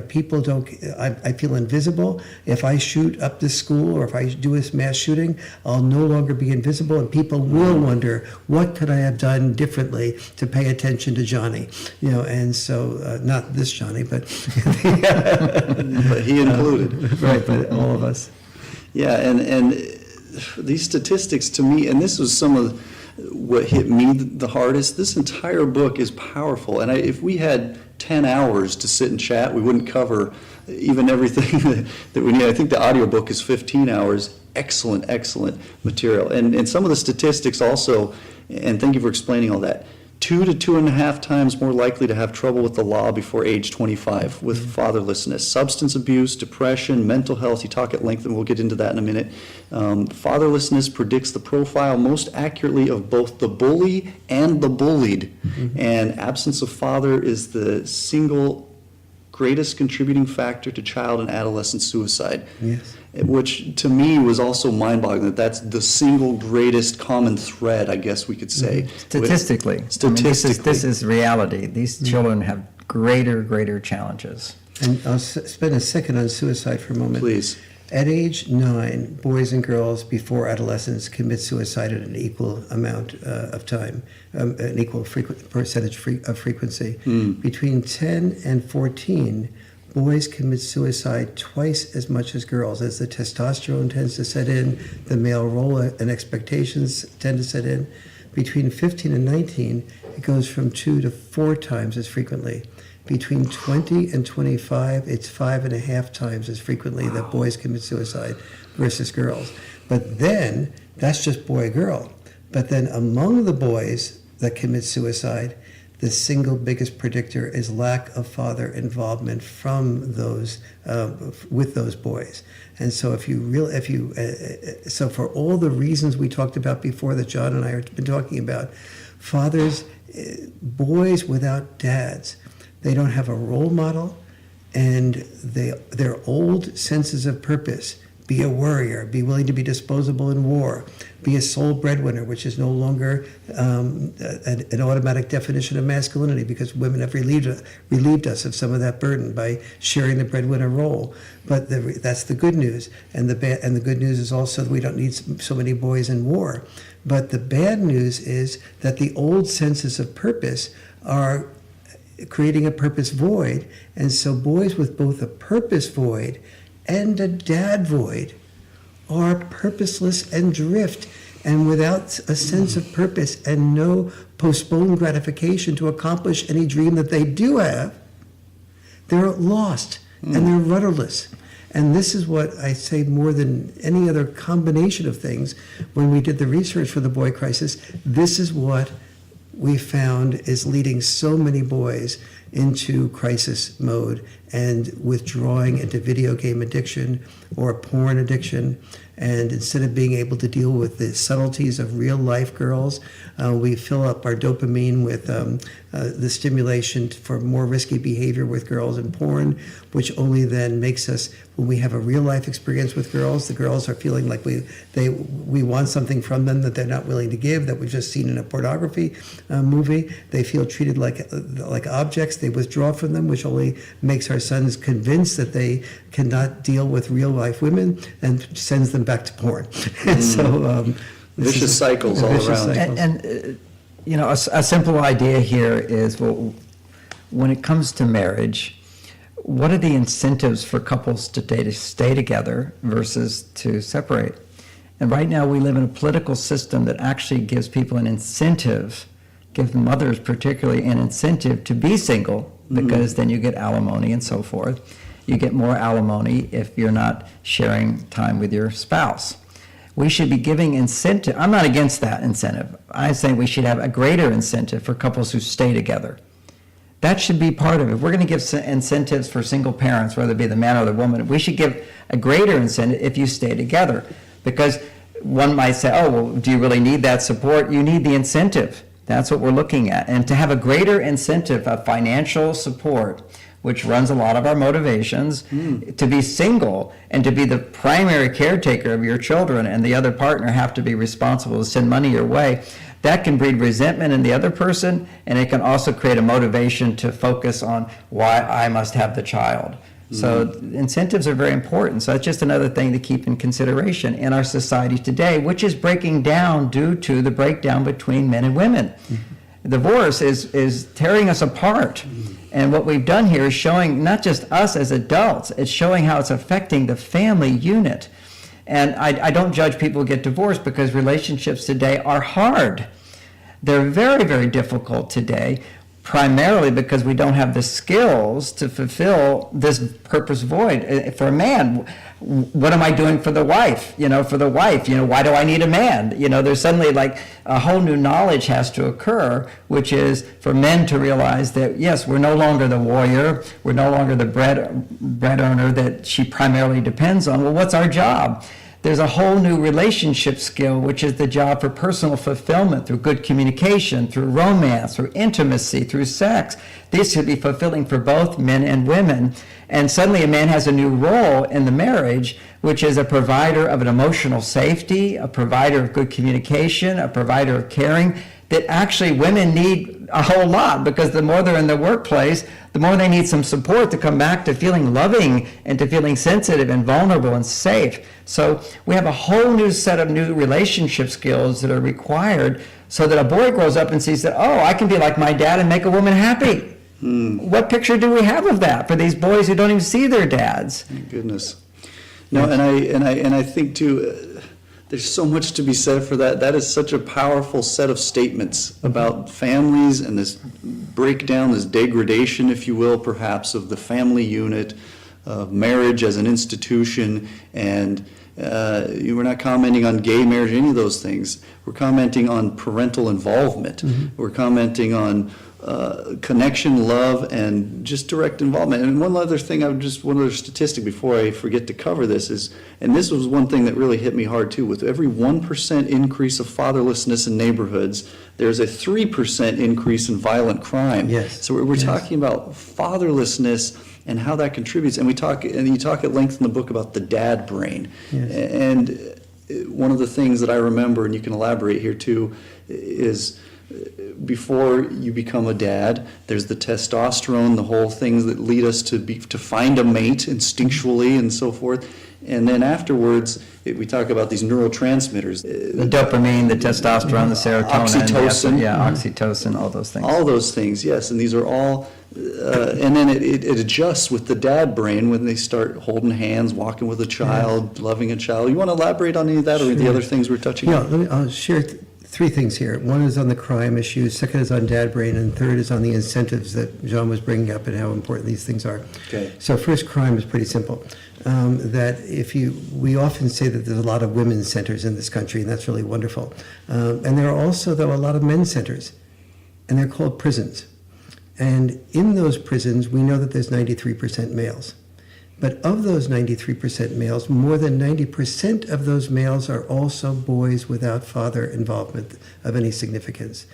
people don't, I feel invisible. If I shoot up this school or if I do this mass shooting, I'll no longer be invisible, and people will wonder, what could I have done differently to pay attention to Johnny? And so, not this Johnny, but But he included. right, but all of us. Yeah, and these statistics to me, and this was some of what hit me the hardest. This entire book is powerful, and if we had 10 hours to sit and chat, we wouldn't cover even everything that we need. I think the audiobook is 15 hours. Excellent material. And some of the statistics also, and thank you for explaining all that, 2 to 2.5 times more likely to have trouble with the law before age 25 with fatherlessness, substance abuse, depression, mental health. You talk at length, and we'll get into that in a minute. Fatherlessness predicts the profile most accurately of both the bully and the bullied. And absence of father is the single greatest contributing factor to child and adolescent suicide. Yes. Which to me was also mind-boggling, that's the single greatest common thread, I guess we could say. Statistically. I mean, this is reality. These children have greater challenges. And I'll spend a second on suicide for a moment. Please. At age 9, boys and girls before adolescence commit suicide at an equal amount of time, an equal percentage of frequency. Between 10 and 14, boys commit suicide twice as much as girls. As the testosterone tends to set in, the male role and expectations tend to set in. Between 15 and 19, it goes from 2 to 4 times as frequently. Between 20 and 25, it's 5.5 times as frequently that boys commit suicide versus girls. But then, that's just boy-girl. But then among the boys that commit suicide, the single biggest predictor is lack of father involvement from those with those boys. And so so for all the reasons we talked about before that John and I have been talking about, fathers, boys without dads, they don't have a role model, and their old senses of purpose, be a warrior, be willing to be disposable in war, be a sole breadwinner, which is no longer an automatic definition of masculinity, because women have relieved us of some of that burden by sharing the breadwinner role. But that's the good news, and the good news is also that we don't need so many boys in war. But the bad news is that the old senses of purpose are creating a purpose void, and so boys with both a purpose void and a dad void are purposeless and drift, and without a sense of purpose and no postponed gratification to accomplish any dream that they do have, they're lost and they're rudderless. And this is what I say more than any other combination of things. When we did the research for the boy crisis, this is what we found is leading so many boys into crisis mode and withdrawing into video game addiction or porn addiction. And instead of being able to deal with the subtleties of real life girls, we fill up our dopamine with the stimulation for more risky behavior with girls in porn, which only then makes us, when we have a real life experience with girls, the girls are feeling like we want something from them that they're not willing to give, that we've just seen in a pornography movie. They feel treated like objects. They withdraw from them, which only makes our sons convinced that they cannot deal with real life women, and sends them back to porn. And so vicious cycles all around. And you know, a simple idea here is, well, when it comes to marriage, what are the incentives for couples to stay together versus to separate? And right now we live in a political system that actually gives people an incentive, gives mothers particularly an incentive to be single, because then you get alimony and so forth. You get more alimony if you're not sharing time with your spouse. We should be giving incentive. I'm not against that incentive. I'm saying we should have a greater incentive for couples who stay together. That should be part of it. If we're going to give incentives for single parents, whether it be the man or the woman, we should give a greater incentive if you stay together. Because one might say, oh, well, do you really need that support? You need the incentive. That's what we're looking at. And to have a greater incentive of financial support, which runs a lot of our motivations, to be single and to be the primary caretaker of your children, and the other partner have to be responsible to send money your way, that can breed resentment in the other person, and it can also create a motivation to focus on why I must have the child. So incentives are very important. So that's just another thing to keep in consideration in our society today, which is breaking down due to the breakdown between men and women. Divorce is tearing us apart. And what we've done here is showing not just us as adults, it's showing how it's affecting the family unit. And I don't judge people who get divorced, because relationships today are hard. They're very, very difficult today, primarily because we don't have the skills to fulfill this purpose void. For a man, what am I doing for the wife? For the wife, why do I need a man? There's suddenly like a whole new knowledge has to occur, which is for men to realize that, yes, we're no longer the warrior, we're no longer the bread earner that she primarily depends on. Well, what's our job? There's a whole new relationship skill, which is the job for personal fulfillment through good communication, through romance, through intimacy, through sex. These should be fulfilling for both men and women. And suddenly a man has a new role in the marriage, which is a provider of an emotional safety, a provider of good communication, a provider of caring, that actually women need a whole lot, because the more they're in the workplace, the more they need some support to come back to feeling loving and to feeling sensitive and vulnerable and safe. So we have a whole new set of new relationship skills that are required, so that a boy grows up and sees that, oh, I can be like my dad and make a woman happy. What picture do we have of that for these boys who don't even see their dads? Thank goodness. No, and I think too, there's so much to be said for that. That is such a powerful set of statements about families and this breakdown, this degradation, if you will, perhaps, of the family unit, of marriage as an institution. And we're not commenting on gay marriage, any of those things. We're commenting on parental involvement. We're commenting on connection, love, and just direct involvement. And one other thing, one other statistic before I forget to cover this is, and this was one thing that really hit me hard too, with every 1% increase of fatherlessness in neighborhoods, there's a 3% increase in violent crime. Yes. So we're talking about fatherlessness and how that contributes. And you talk at length in the book about the dad brain. Yes. And one of the things that I remember, and you can elaborate here too, is before you become a dad, there's the testosterone, the whole things that lead us to find a mate instinctually and so forth. And then afterwards, we talk about these neurotransmitters. The dopamine, the testosterone, the serotonin, oxytocin. Oxytocin, all those things. All those things, yes. And these are all, and then it adjusts with the dad brain when they start holding hands, walking with a child, loving a child. You want to elaborate on any of that or the other things we're touching on? I'll share three things here. One is on the crime issue, second is on dad brain, and third is on the incentives that John was bringing up and how important these things are. Okay. So first, crime is pretty simple. We often say that there's a lot of women's centers in this country, and that's really wonderful. And there are also, though, a lot of men's centers, and they're called prisons. And in those prisons, we know that there's 93% males. But of those 93% males, more than 90% of those males are also boys without father involvement of any significance.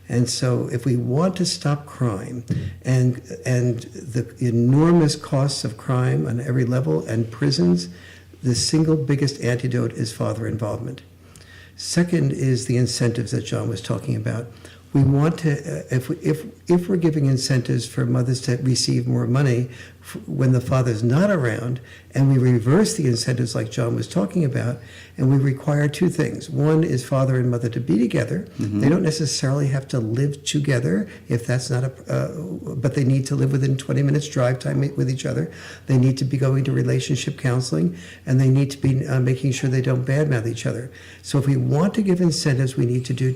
And so if we want to stop crime and the enormous costs of crime on every level and prisons, the single biggest antidote is father involvement. Second is the incentives that John was talking about. We want to, if we're giving incentives for mothers to receive more money when the father's not around, and we reverse the incentives like John was talking about, and we require two things. One is father and mother to be together. Mm-hmm. They don't necessarily have to live together if that's not but they need to live within 20 minutes drive time with each other. They need to be going to relationship counseling, and they need to be making sure they don't badmouth each other. So if we want to give incentives, we need to do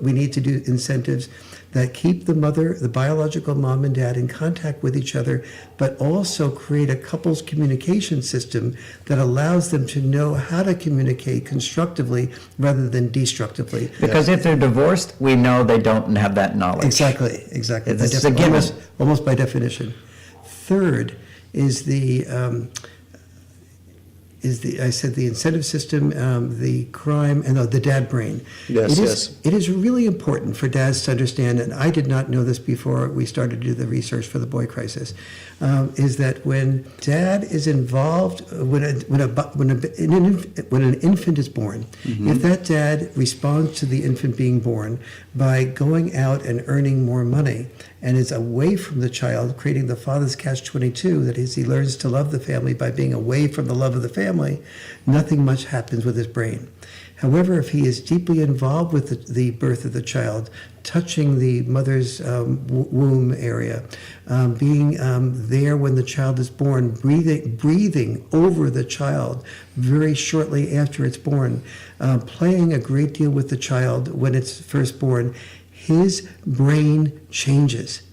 we need to do incentives that keep the biological mom and dad in contact with each other, but also create a couple's communication system that allows them to know how to communicate constructively rather than destructively. Because if they're divorced, we know they don't have that knowledge. Exactly. It's a given. Almost by definition. Third is I said the incentive system, the crime, and the dad brain. Yes. It is really important for dads to understand, and I did not know this before we started to do the research for the boy crisis, is that when dad is involved, when an infant is born, mm-hmm. if that dad responds to the infant being born by going out and earning more money and is away from the child, creating the father's catch-22, that is, he learns to love the family by being away from the love of the family, nothing much happens with his brain. However, if he is deeply involved with the birth of the child, touching the mother's womb area, being there when the child is born, breathing over the child very shortly after it's born, playing a great deal with the child when it's first born, his brain changes.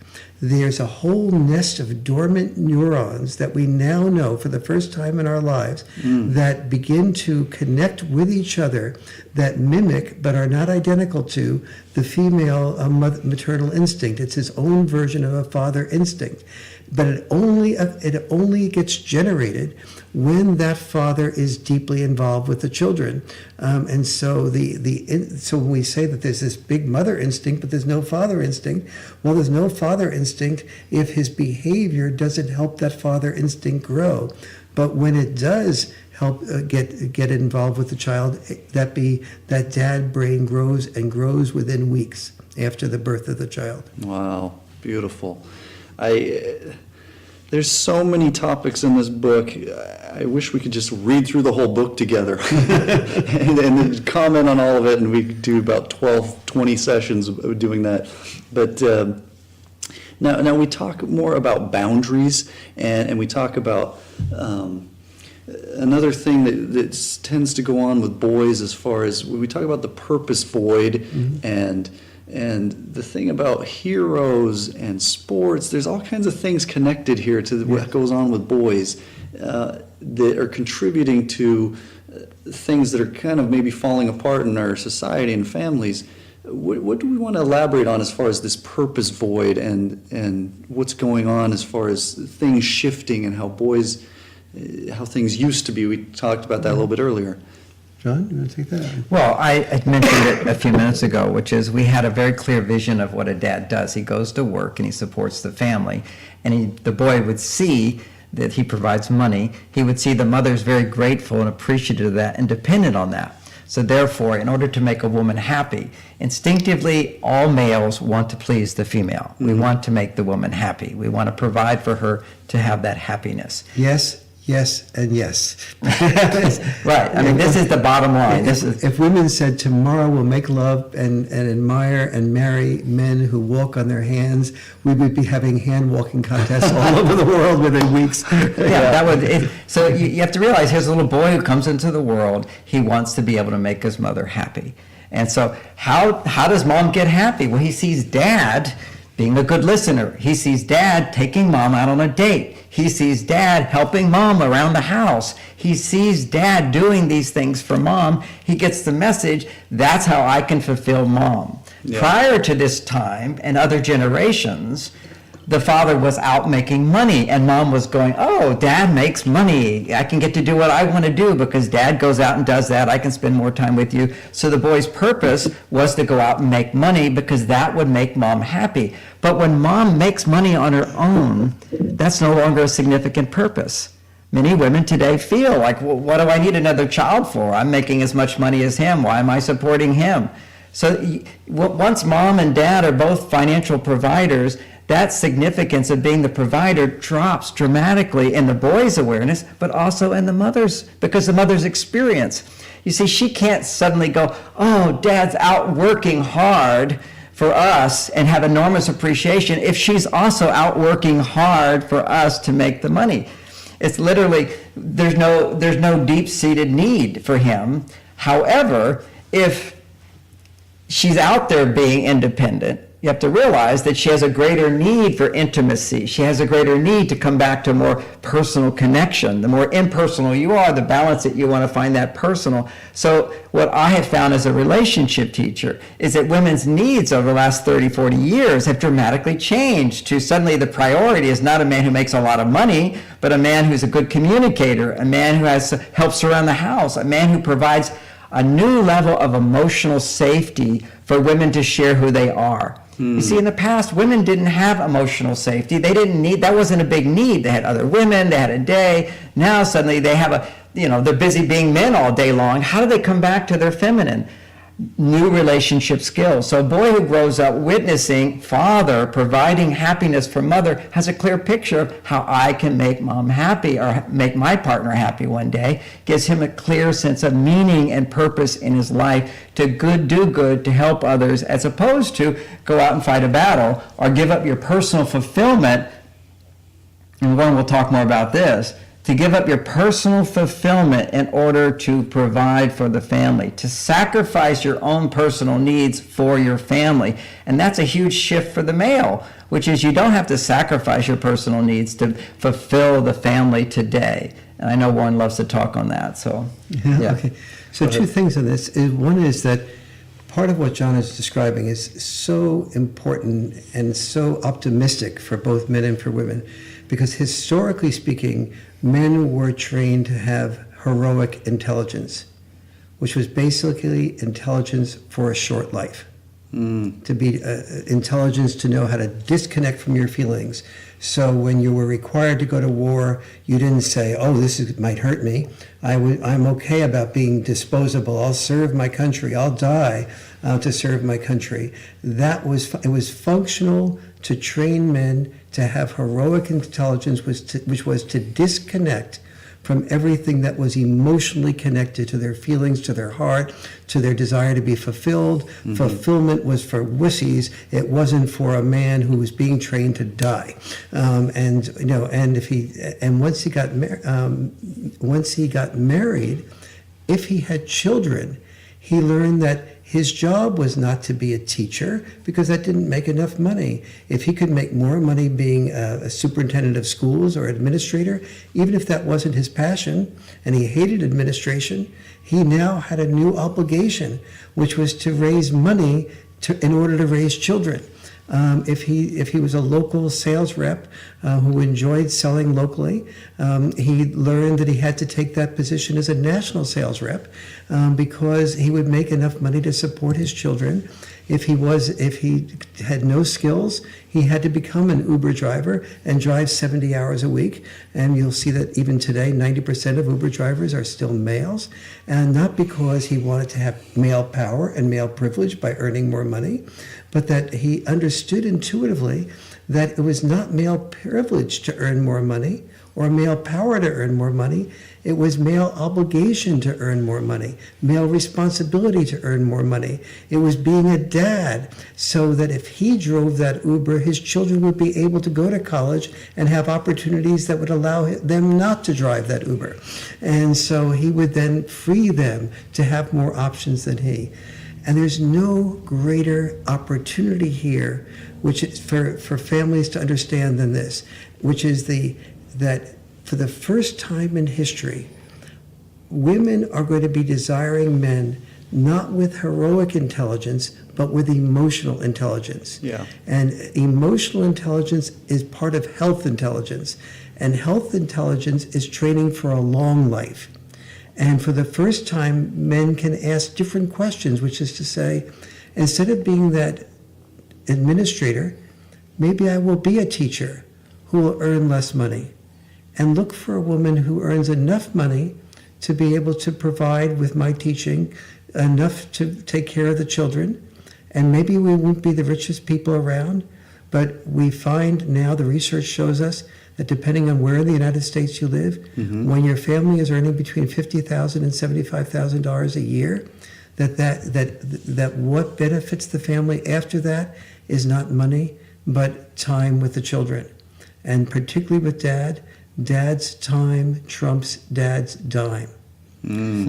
There's a whole nest of dormant neurons that we now know for the first time in our lives that begin to connect with each other, that mimic but are not identical to the female maternal instinct. It's his own version of a father instinct. But it only gets generated when that father is deeply involved with the children, and so so when we say that there's this big mother instinct, but there's no father instinct, well, there's no father instinct if his behavior doesn't help that father instinct grow. But when it does help get involved with the child, that dad brain grows and grows within weeks after the birth of the child. Wow, beautiful. There's so many topics in this book. I wish we could just read through the whole book together and then comment on all of it, and we could do about 20 sessions of doing that. But now we talk more about boundaries, and we talk about another thing that tends to go on with boys, as far as when we talk about the purpose void, mm-hmm. And the thing about heroes and sports, there's all kinds of things connected here to what goes on with boys that are contributing to things that are kind of maybe falling apart in our society and families. What do we want to elaborate on as far as this purpose void and what's going on as far as things shifting and how things used to be? We talked about that a little bit earlier. John, you want to take that? Well, I mentioned it a few minutes ago, which is we had a very clear vision of what a dad does. He goes to work and he supports the family. And the boy would see that he provides money. He would see the mother's very grateful and appreciative of that and dependent on that. So therefore, in order to make a woman happy, instinctively, all males want to please the female. We want to make the woman happy. We want to provide for her to have that happiness. Yes, yes, and yes. Right. I mean, this is the bottom line. If women said tomorrow we'll make love and admire and marry men who walk on their hands, we would be having hand walking contests all over the world within weeks. That would. So you have to realize, here's a little boy who comes into the world. He wants to be able to make his mother happy. And so how does mom get happy? Well, he sees dad being a good listener. He sees dad taking mom out on a date. He sees dad helping mom around the house. He sees dad doing these things for mom. He gets the message, that's how I can fulfill mom. Yeah. Prior to this time and other generations, the father was out making money and mom was going, oh, dad makes money. I can get to do what I want to do because dad goes out and does that. I can spend more time with you. So the boy's purpose was to go out and make money because that would make mom happy. But when mom makes money on her own, that's no longer a significant purpose. Many women today feel like, well, what do I need another child for? I'm making as much money as him. Why am I supporting him? So once mom and dad are both financial providers, that significance of being the provider drops dramatically in the boy's awareness, but also in the mother's, because the mother's experience. You see, she can't suddenly go, oh, dad's out working hard for us and have enormous appreciation if she's also out working hard for us to make the money. It's literally, there's no deep-seated need for him. However, if she's out there being independent, you have to realize that she has a greater need for intimacy. She has a greater need to come back to a more personal connection. The more impersonal you are, the balance that you want to find that personal. So what I have found as a relationship teacher is that women's needs over the last 30, 40 years have dramatically changed to suddenly the priority is not a man who makes a lot of money, but a man who's a good communicator, a man who helps around the house, a man who provides a new level of emotional safety for women to share who they are. You see, in the past, women didn't have emotional safety. They didn't need, that wasn't a big need. They had other women, they had a day. Now suddenly they have they're busy being men all day long. How do they come back to their feminine? New relationship skills. So a boy who grows up witnessing father providing happiness for mother has a clear picture of how I can make mom happy or make my partner happy one day. Gives him a clear sense of meaning and purpose in his life to do good, to help others, as opposed to go out and fight a battle or give up your personal fulfillment. And we'll talk more about this. To give up your personal fulfillment in order to provide for the family, to sacrifice your own personal needs for your family. And that's a huge shift for the male, which is you don't have to sacrifice your personal needs to fulfill the family today. And I know Warren loves to talk on that, so. Yeah. Okay. So two things on this. One is that part of what John is describing is so important and so optimistic for both men and for women, because historically speaking, men were trained to have heroic intelligence, which was basically intelligence for a short life. To be intelligence to know how to disconnect from your feelings. So when you were required to go to war, you didn't say, oh, might hurt me. I'm okay about being disposable. I'll serve my country. I'll die to serve my country. It was functional to train men to have heroic intelligence, which was to disconnect from everything that was emotionally connected to their feelings, to their heart, to their desire to be fulfilled. Mm-hmm. Fulfillment was for wussies. It wasn't for a man who was being trained to die. And once he got married, if he had children, he learned that his job was not to be a teacher because that didn't make enough money. If he could make more money being a superintendent of schools or administrator, even if that wasn't his passion and he hated administration, he now had a new obligation, which was to raise money in order to raise children. If he was a local sales rep who enjoyed selling locally, he learned that he had to take that position as a national sales rep because he would make enough money to support his children. If he had no skills, he had to become an Uber driver and drive 70 hours a week. And you'll see that even today, 90% of Uber drivers are still males. And not because he wanted to have male power and male privilege by earning more money, but that he understood intuitively that it was not male privilege to earn more money or male power to earn more money. It was male obligation to earn more money, male responsibility to earn more money. It was being a dad so that if he drove that Uber, his children would be able to go to college and have opportunities that would allow them not to drive that Uber. And so he would then free them to have more options than he. And there's no greater opportunity here, which is for families to understand than this, which is that for the first time in history, women are going to be desiring men not with heroic intelligence, but with emotional intelligence. Yeah. And emotional intelligence is part of health intelligence. And health intelligence is training for a long life. And for the first time, men can ask different questions, which is to say, instead of being that administrator, maybe I will be a teacher who will earn less money, and look for a woman who earns enough money to be able to provide with my teaching enough to take care of the children. And maybe we won't be the richest people around, but we find now, the research shows us that depending on where in the United States you live, when your family is earning between $50,000 and $75,000 a year, that what benefits the family after that is not money, but time with the children. And particularly with dad's time trumps dad's dime.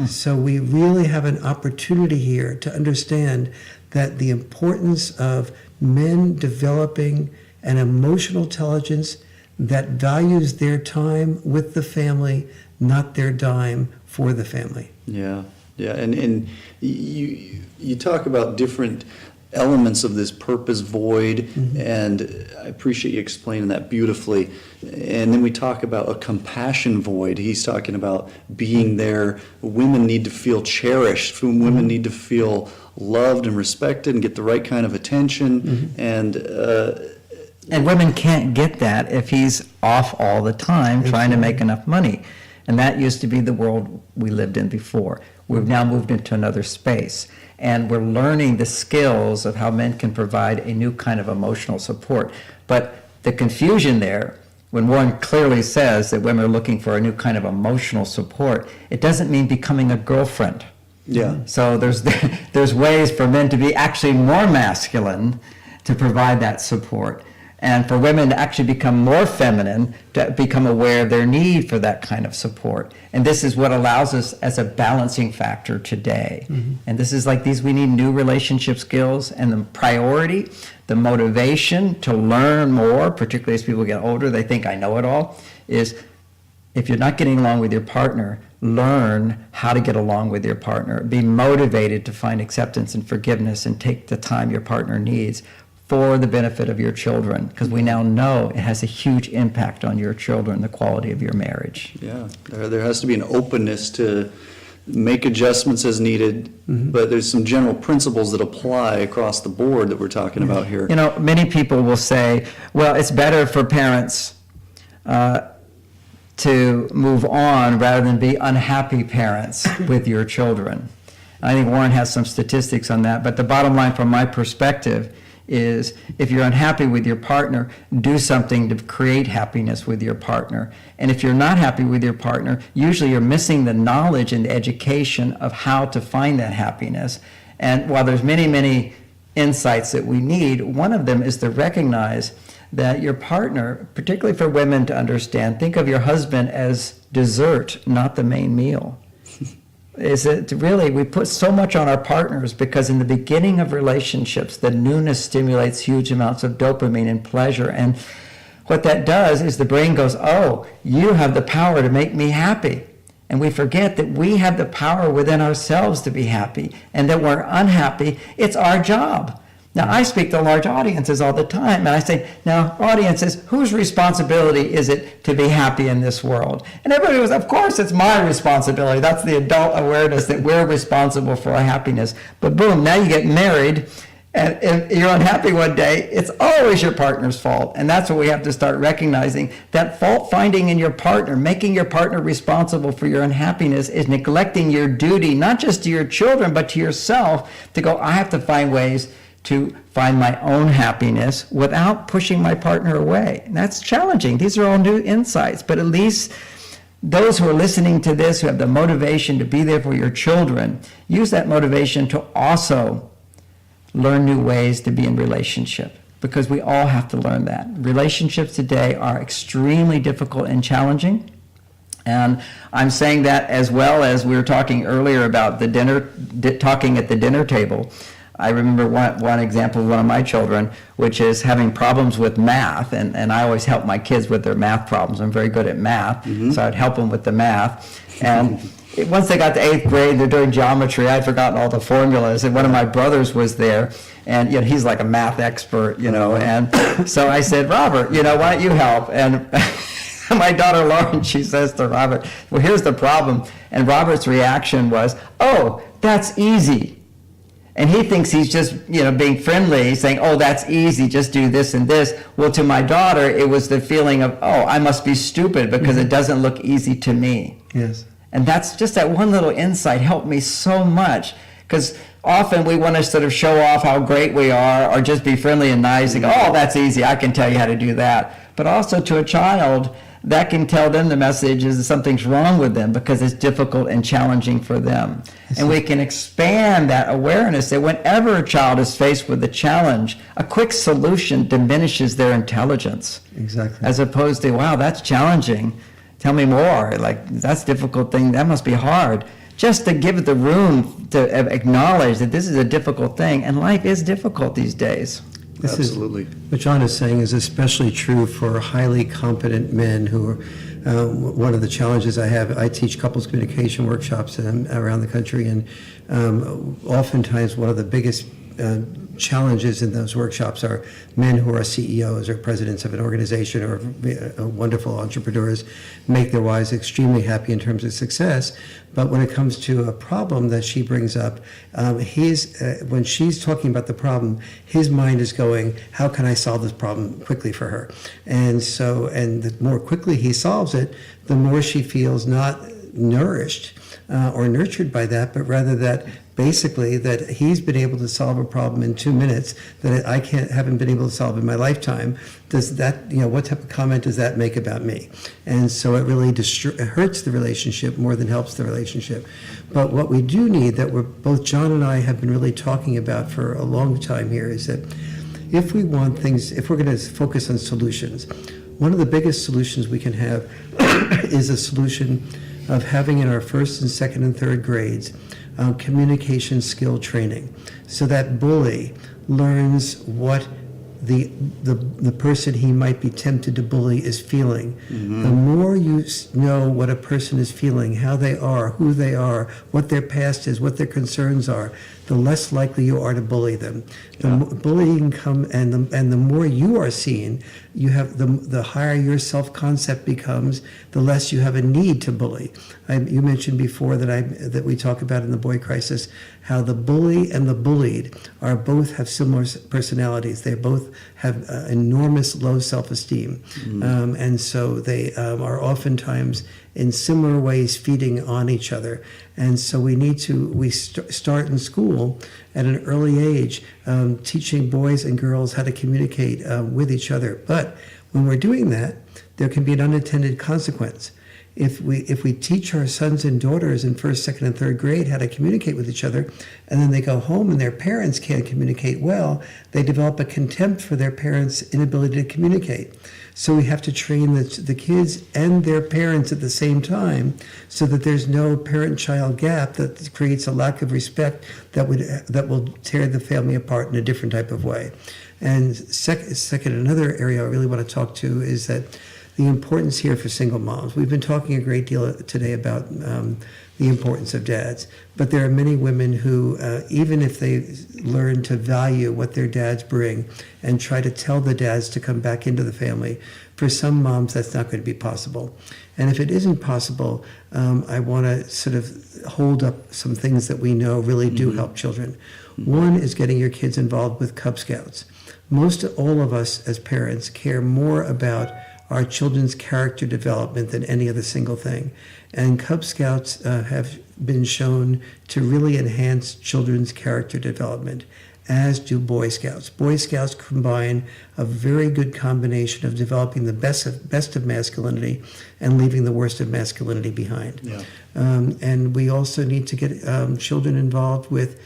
So we really have an opportunity here to understand that the importance of men developing an emotional intelligence that values their time with the family, not their dime for the family. Yeah, and you talk about different elements of this purpose void, and I appreciate you explaining that beautifully. And then we talk about a compassion void. He's talking about being there. Women need to feel cherished. Women need to feel loved and respected and get the right kind of attention. And women can't get that if he's off all the time trying to make enough money. And that used to be the world we lived in before. We've now moved into another space. And we're learning the skills of how men can provide a new kind of emotional support. But the confusion there, when Warren clearly says that women are looking for a new kind of emotional support, it doesn't mean becoming a girlfriend. Yeah. So there's ways for men to be actually more masculine to provide that support, and for women to actually become more feminine, to become aware of their need for that kind of support. And this is what allows us as a balancing factor today. And this is like we need new relationship skills, and the priority, the motivation to learn more, particularly as people get older, they think I know it all, is if you're not getting along with your partner, learn how to get along with your partner. Be motivated to find acceptance and forgiveness and take the time your partner needs for the benefit of your children, because we now know it has a huge impact on your children, the quality of your marriage. Yeah, there has to be an openness to make adjustments as needed, but there's some general principles that apply across the board that we're talking about here. You know, many people will say, well, it's better for parents to move on rather than be unhappy parents with your children. I think Warren has some statistics on that, but the bottom line from my perspective is if you're unhappy with your partner, do something to create happiness with your partner. And if you're not happy with your partner, usually you're missing the knowledge and the education of how to find that happiness. And while there's many, many insights that we need, one of them is to recognize that your partner, particularly for women to understand, think of your husband as dessert, not the main meal. Is that really we put so much on our partners because in the beginning of relationships, the newness stimulates huge amounts of dopamine and pleasure. And what that does is the brain goes, oh, you have the power to make me happy. And we forget that we have the power within ourselves to be happy, and that we're unhappy. It's our job Now, I speak to large audiences all the time, and I say, now, audiences, whose responsibility is it to be happy in this world? And everybody goes, of course, it's my responsibility. That's the adult awareness that we're responsible for our happiness. But boom, now you get married, and if you're unhappy one day, it's always your partner's fault. And that's what we have to start recognizing, that fault finding in your partner, making your partner responsible for your unhappiness, is neglecting your duty, not just to your children, but to yourself, to go, I have to find ways to find my own happiness without pushing my partner away. And that's challenging. These are all new insights, but at least those who are listening to this, who have the motivation to be there for your children, use that motivation to also learn new ways to be in relationship, because we all have to learn that. Relationships today are extremely difficult and challenging. And I'm saying that as well as we were talking earlier about the talking at the dinner table. I remember one example of one of my children, which is having problems with math, and I always help my kids with their math problems. I'm very good at math, so I'd help them with the math. And once they got to 8th grade, they're doing geometry. I'd forgotten all the formulas, and one of my brothers was there, and he's like a math expert, and so I said, Robert, why don't you help? And my daughter Lauren, she says to Robert, well, here's the problem. And Robert's reaction was, oh, that's easy. And he thinks he's just, being friendly, saying, oh, that's easy, just do this and this. Well, to my daughter, it was the feeling of, oh, I must be stupid because it doesn't look easy to me. Yes. And that's just that one little insight helped me so much, because often we want to sort of show off how great we are or just be friendly and nice and go, oh, that's easy, I can tell you how to do that. But also to a child, that can tell them the message is that something's wrong with them because it's difficult and challenging for them. And we can expand that awareness that whenever a child is faced with a challenge, a quick solution diminishes their intelligence. Exactly. As opposed to, wow, that's challenging. Tell me more. Like, that's a difficult thing. That must be hard. Just to give it the room to acknowledge that this is a difficult thing. And life is difficult these days. Absolutely. What John is saying is especially true for highly competent men who are, one of the challenges I have, I teach couples communication workshops around the country, and oftentimes one of the biggest challenges in those workshops are men who are CEOs or presidents of an organization or wonderful entrepreneurs make their wives extremely happy in terms of success. But when it comes to a problem that she brings up, when she's talking about the problem, his mind is going, how can I solve this problem quickly for her? And the more quickly he solves it, the more she feels not nourished or nurtured by that, but rather that basically that he's been able to solve a problem in 2 minutes that I haven't been able to solve in my lifetime. Does that, what type of comment does that make about me? And so it really it hurts the relationship more than helps the relationship. But what we do need, that both John and I have been really talking about for a long time here, is that if we're going to focus on solutions, one of the biggest solutions we can have is a solution of having in our first and second and third grades communication skill training, so that bully learns what the person he might be tempted to bully is feeling. Mm-hmm. The more you know what a person is feeling, how they are, who they are, what their past is, what their concerns are, the less likely you are to bully them. Bullying and the more you are seen, you have the higher your self-concept becomes, the less you have a need to bully. You mentioned before that we talk about in the boy crisis how the bully and the bullied both have similar personalities. They both have enormous low self-esteem, and so they are oftentimes in similar ways feeding on each other. And so we start in school at an early age, teaching boys and girls how to communicate with each other. But when we're doing that, there can be an unintended consequence. If we teach our sons and daughters in first, second, and third grade how to communicate with each other, and then they go home and their parents can't communicate well, they develop a contempt for their parents' inability to communicate. So we have to train the kids and their parents at the same time, so that there's no parent-child gap that creates a lack of respect that will tear the family apart in a different type of way. And second, another area I really want to talk to is that the importance here for single moms. We've been talking a great deal today about the importance of dads, but there are many women who, even if they learn to value what their dads bring and try to tell the dads to come back into the family, for some moms that's not going to be possible. And if it isn't possible, I want to sort of hold up some things that we know really do help children. One is getting your kids involved with Cub Scouts. Most all of us as parents care more about our children's character development than any other single thing. And Cub Scouts have been shown to really enhance children's character development, as do Boy Scouts. Boy Scouts combine a very good combination of developing the best of masculinity and leaving the worst of masculinity behind. Yeah. And we also need to get children involved with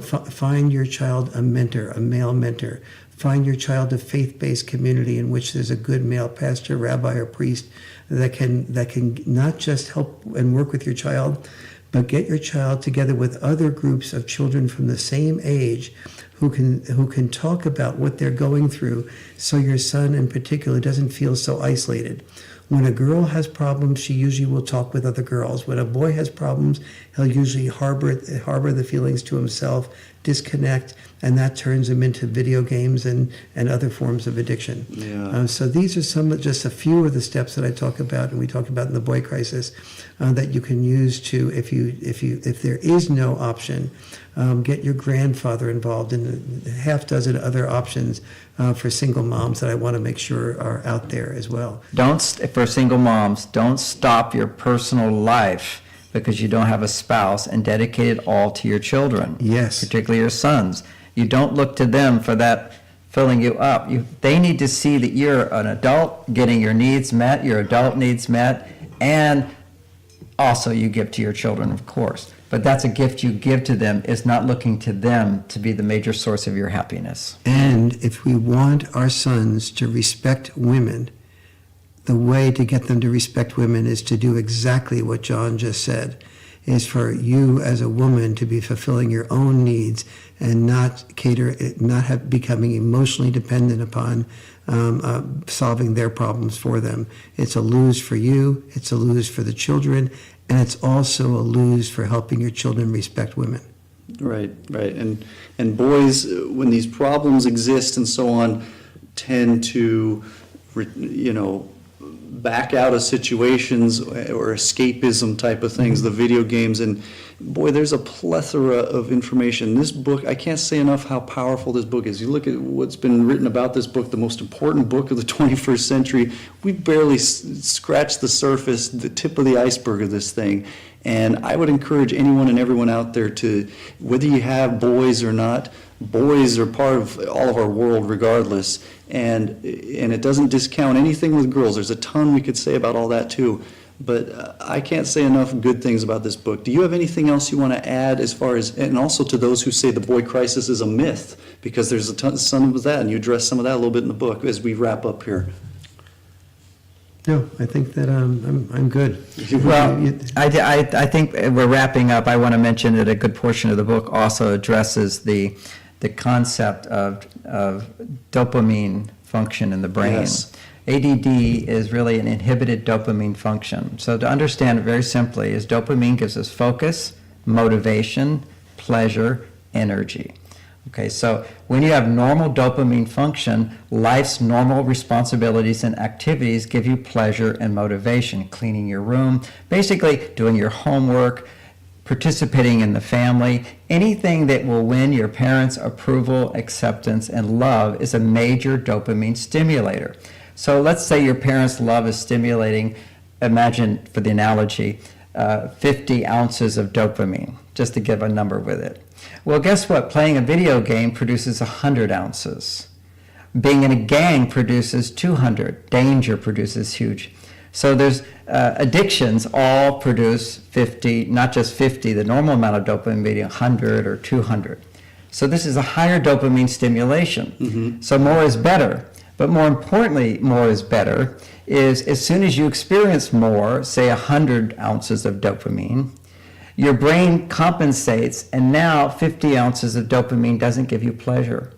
find your child a mentor, a male mentor. Find your child a faith-based community in which there's a good male pastor, rabbi, or priest that can not just help and work with your child, but get your child together with other groups of children from the same age who can talk about what they're going through, so your son in particular doesn't feel so isolated. When a girl has problems, she usually will talk with other girls. When a boy has problems, he'll usually harbor the feelings to himself, disconnect, and that turns him into video games and other forms of addiction. Yeah. So these are just a few of the steps that I talk about, and we talk about in the Boy Crisis, that you can use to, if there is no option, get your grandfather involved in a half dozen other options for single moms that I want to make sure are out there as well. For single moms, don't stop your personal life because you don't have a spouse and dedicate it all to your children. Yes. Particularly your sons. You don't look to them for that filling you up. They need to see that you're an adult getting your needs met, your adult needs met, and also you give to your children, of course. But that's a gift you give to them, is not looking to them to be the major source of your happiness. And if we want our sons to respect women, the way to get them to respect women is to do exactly what John just said, is for you as a woman to be fulfilling your own needs and not becoming emotionally dependent upon solving their problems for them. It's a lose for you, it's a lose for the children, and it's also a lose for helping your children respect women. Right. And boys, when these problems exist and so on, tend to, back out of situations or escapism type of things, the video games. And boy, there's a plethora of information. This book, I can't say enough how powerful this book is. You look at what's been written about this book, the most important book of the 21st century, we barely scratched the surface, the tip of the iceberg of this thing. And I would encourage anyone and everyone out there to, whether you have boys or not, boys are part of all of our world regardless, and it doesn't discount anything with girls. There's a ton we could say about all that too, but I can't say enough good things about this book. Do you have anything else you want to add as far as, and also to those who say the boy crisis is a myth, because there's a ton of that, and you address some of that a little bit in the book as we wrap up here. No, I think that I'm good. Well, I think we're wrapping up. I want to mention that a good portion of the book also addresses the concept of dopamine function in the brain. Yes. ADD is really an inhibited dopamine function. So to understand it very simply is dopamine gives us focus, motivation, pleasure, energy. Okay, so when you have normal dopamine function, life's normal responsibilities and activities give you pleasure and motivation. Cleaning your room, basically doing your homework, participating in the family, anything that will win your parents' approval, acceptance, and love is a major dopamine stimulator. So let's say your parents' love is stimulating, imagine for the analogy, 50 ounces of dopamine, just to give a number with it. Well, guess what? Playing a video game produces 100 ounces. Being in a gang produces 200. Danger produces huge. So there's addictions all produce 50, not just 50, the normal amount of dopamine being 100 or 200. So this is a higher dopamine stimulation. Mm-hmm. So more is better. But more importantly, more is better is as soon as you experience more, say 100 ounces of dopamine, your brain compensates, and now 50 ounces of dopamine doesn't give you pleasure.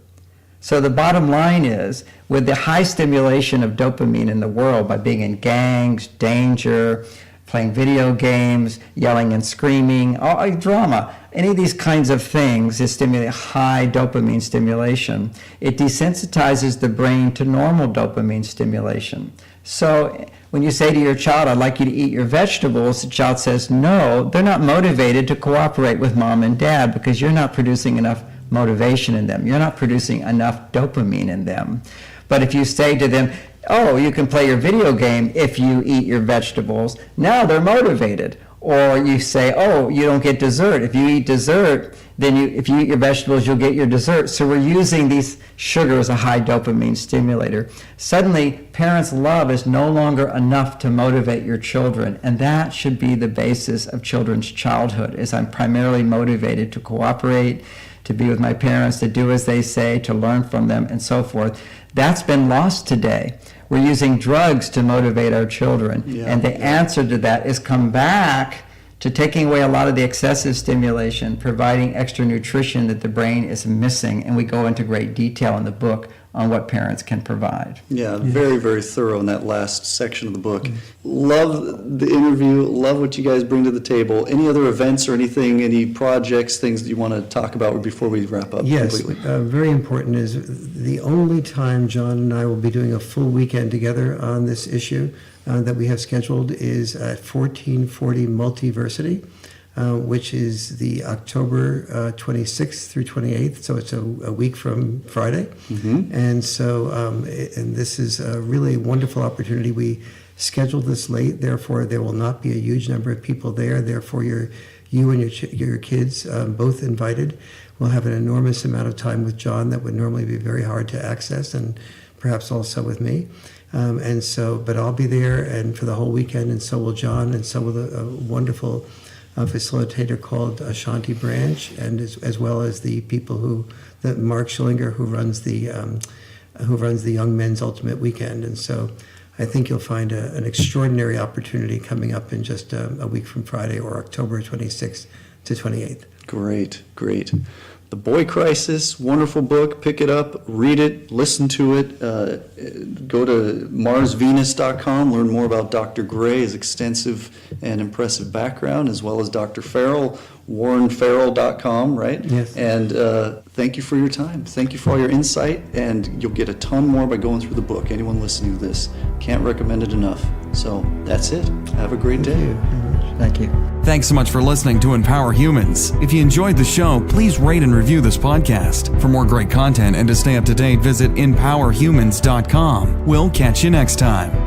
So the bottom line is, with the high stimulation of dopamine in the world by being in gangs, danger, playing video games, yelling and screaming, all drama, any of these kinds of things is stimulate high dopamine stimulation. It desensitizes the brain to normal dopamine stimulation. So when you say to your child, I'd like you to eat your vegetables, the child says no, they're not motivated to cooperate with mom and dad because you're not producing enough motivation in them. You're not producing enough dopamine in them. But if you say to them, oh, you can play your video game if you eat your vegetables, now they're motivated. Or you say, oh, you don't get dessert. If you eat dessert, then if you eat your vegetables, you'll get your dessert. So we're using these sugar as a high dopamine stimulator. Suddenly, parents' love is no longer enough to motivate your children. And that should be the basis of children's childhood, is I'm primarily motivated to cooperate, to be with my parents, to do as they say, to learn from them, and so forth. That's been lost today. We're using drugs to motivate our children. And the answer to that is come back to taking away a lot of the excessive stimulation, providing extra nutrition that the brain is missing. And we go into great detail in the book on what parents can provide. Yeah, very, very thorough in that last section of the book. Love the interview. Love what you guys bring to the table. Any other events or anything, any projects, things that you want to talk about before we wrap up completely? Very important is the only time John and I will be doing a full weekend together on this issue that we have scheduled is at 1440 Multiversity, which is the October 26th through 28th, so it's a week from Friday. And so, and this is a really wonderful opportunity. We scheduled this late, therefore there will not be a huge number of people there. Therefore, you and your kids both invited. We'll have an enormous amount of time with John that would normally be very hard to access, and perhaps also with me. And so, but I'll be there and for the whole weekend, and so will John, and so will a wonderful facilitator called Ashanti Branch, and as well as the people Mark Schillinger, who runs the Young Men's Ultimate Weekend. And so I think you'll find an extraordinary opportunity coming up in just a week from Friday, or October 26th to 28th. Great, great. The Boy Crisis, wonderful book. Pick it up, read it, listen to it. Go to marsvenus.com, learn more about Dr. Gray, his extensive and impressive background, as well as Dr. Farrell, warrenfarrell.com, right? Yes. And thank you for your time. Thank you for all your insight, and you'll get a ton more by going through the book. Anyone listening to this, can't recommend it enough. So that's it. Have a great day. Thank you. Thanks so much for listening to Empower Humans. If you enjoyed the show, please rate and review this podcast. For more great content and to stay up to date, visit empowerhumans.com. We'll catch you next time.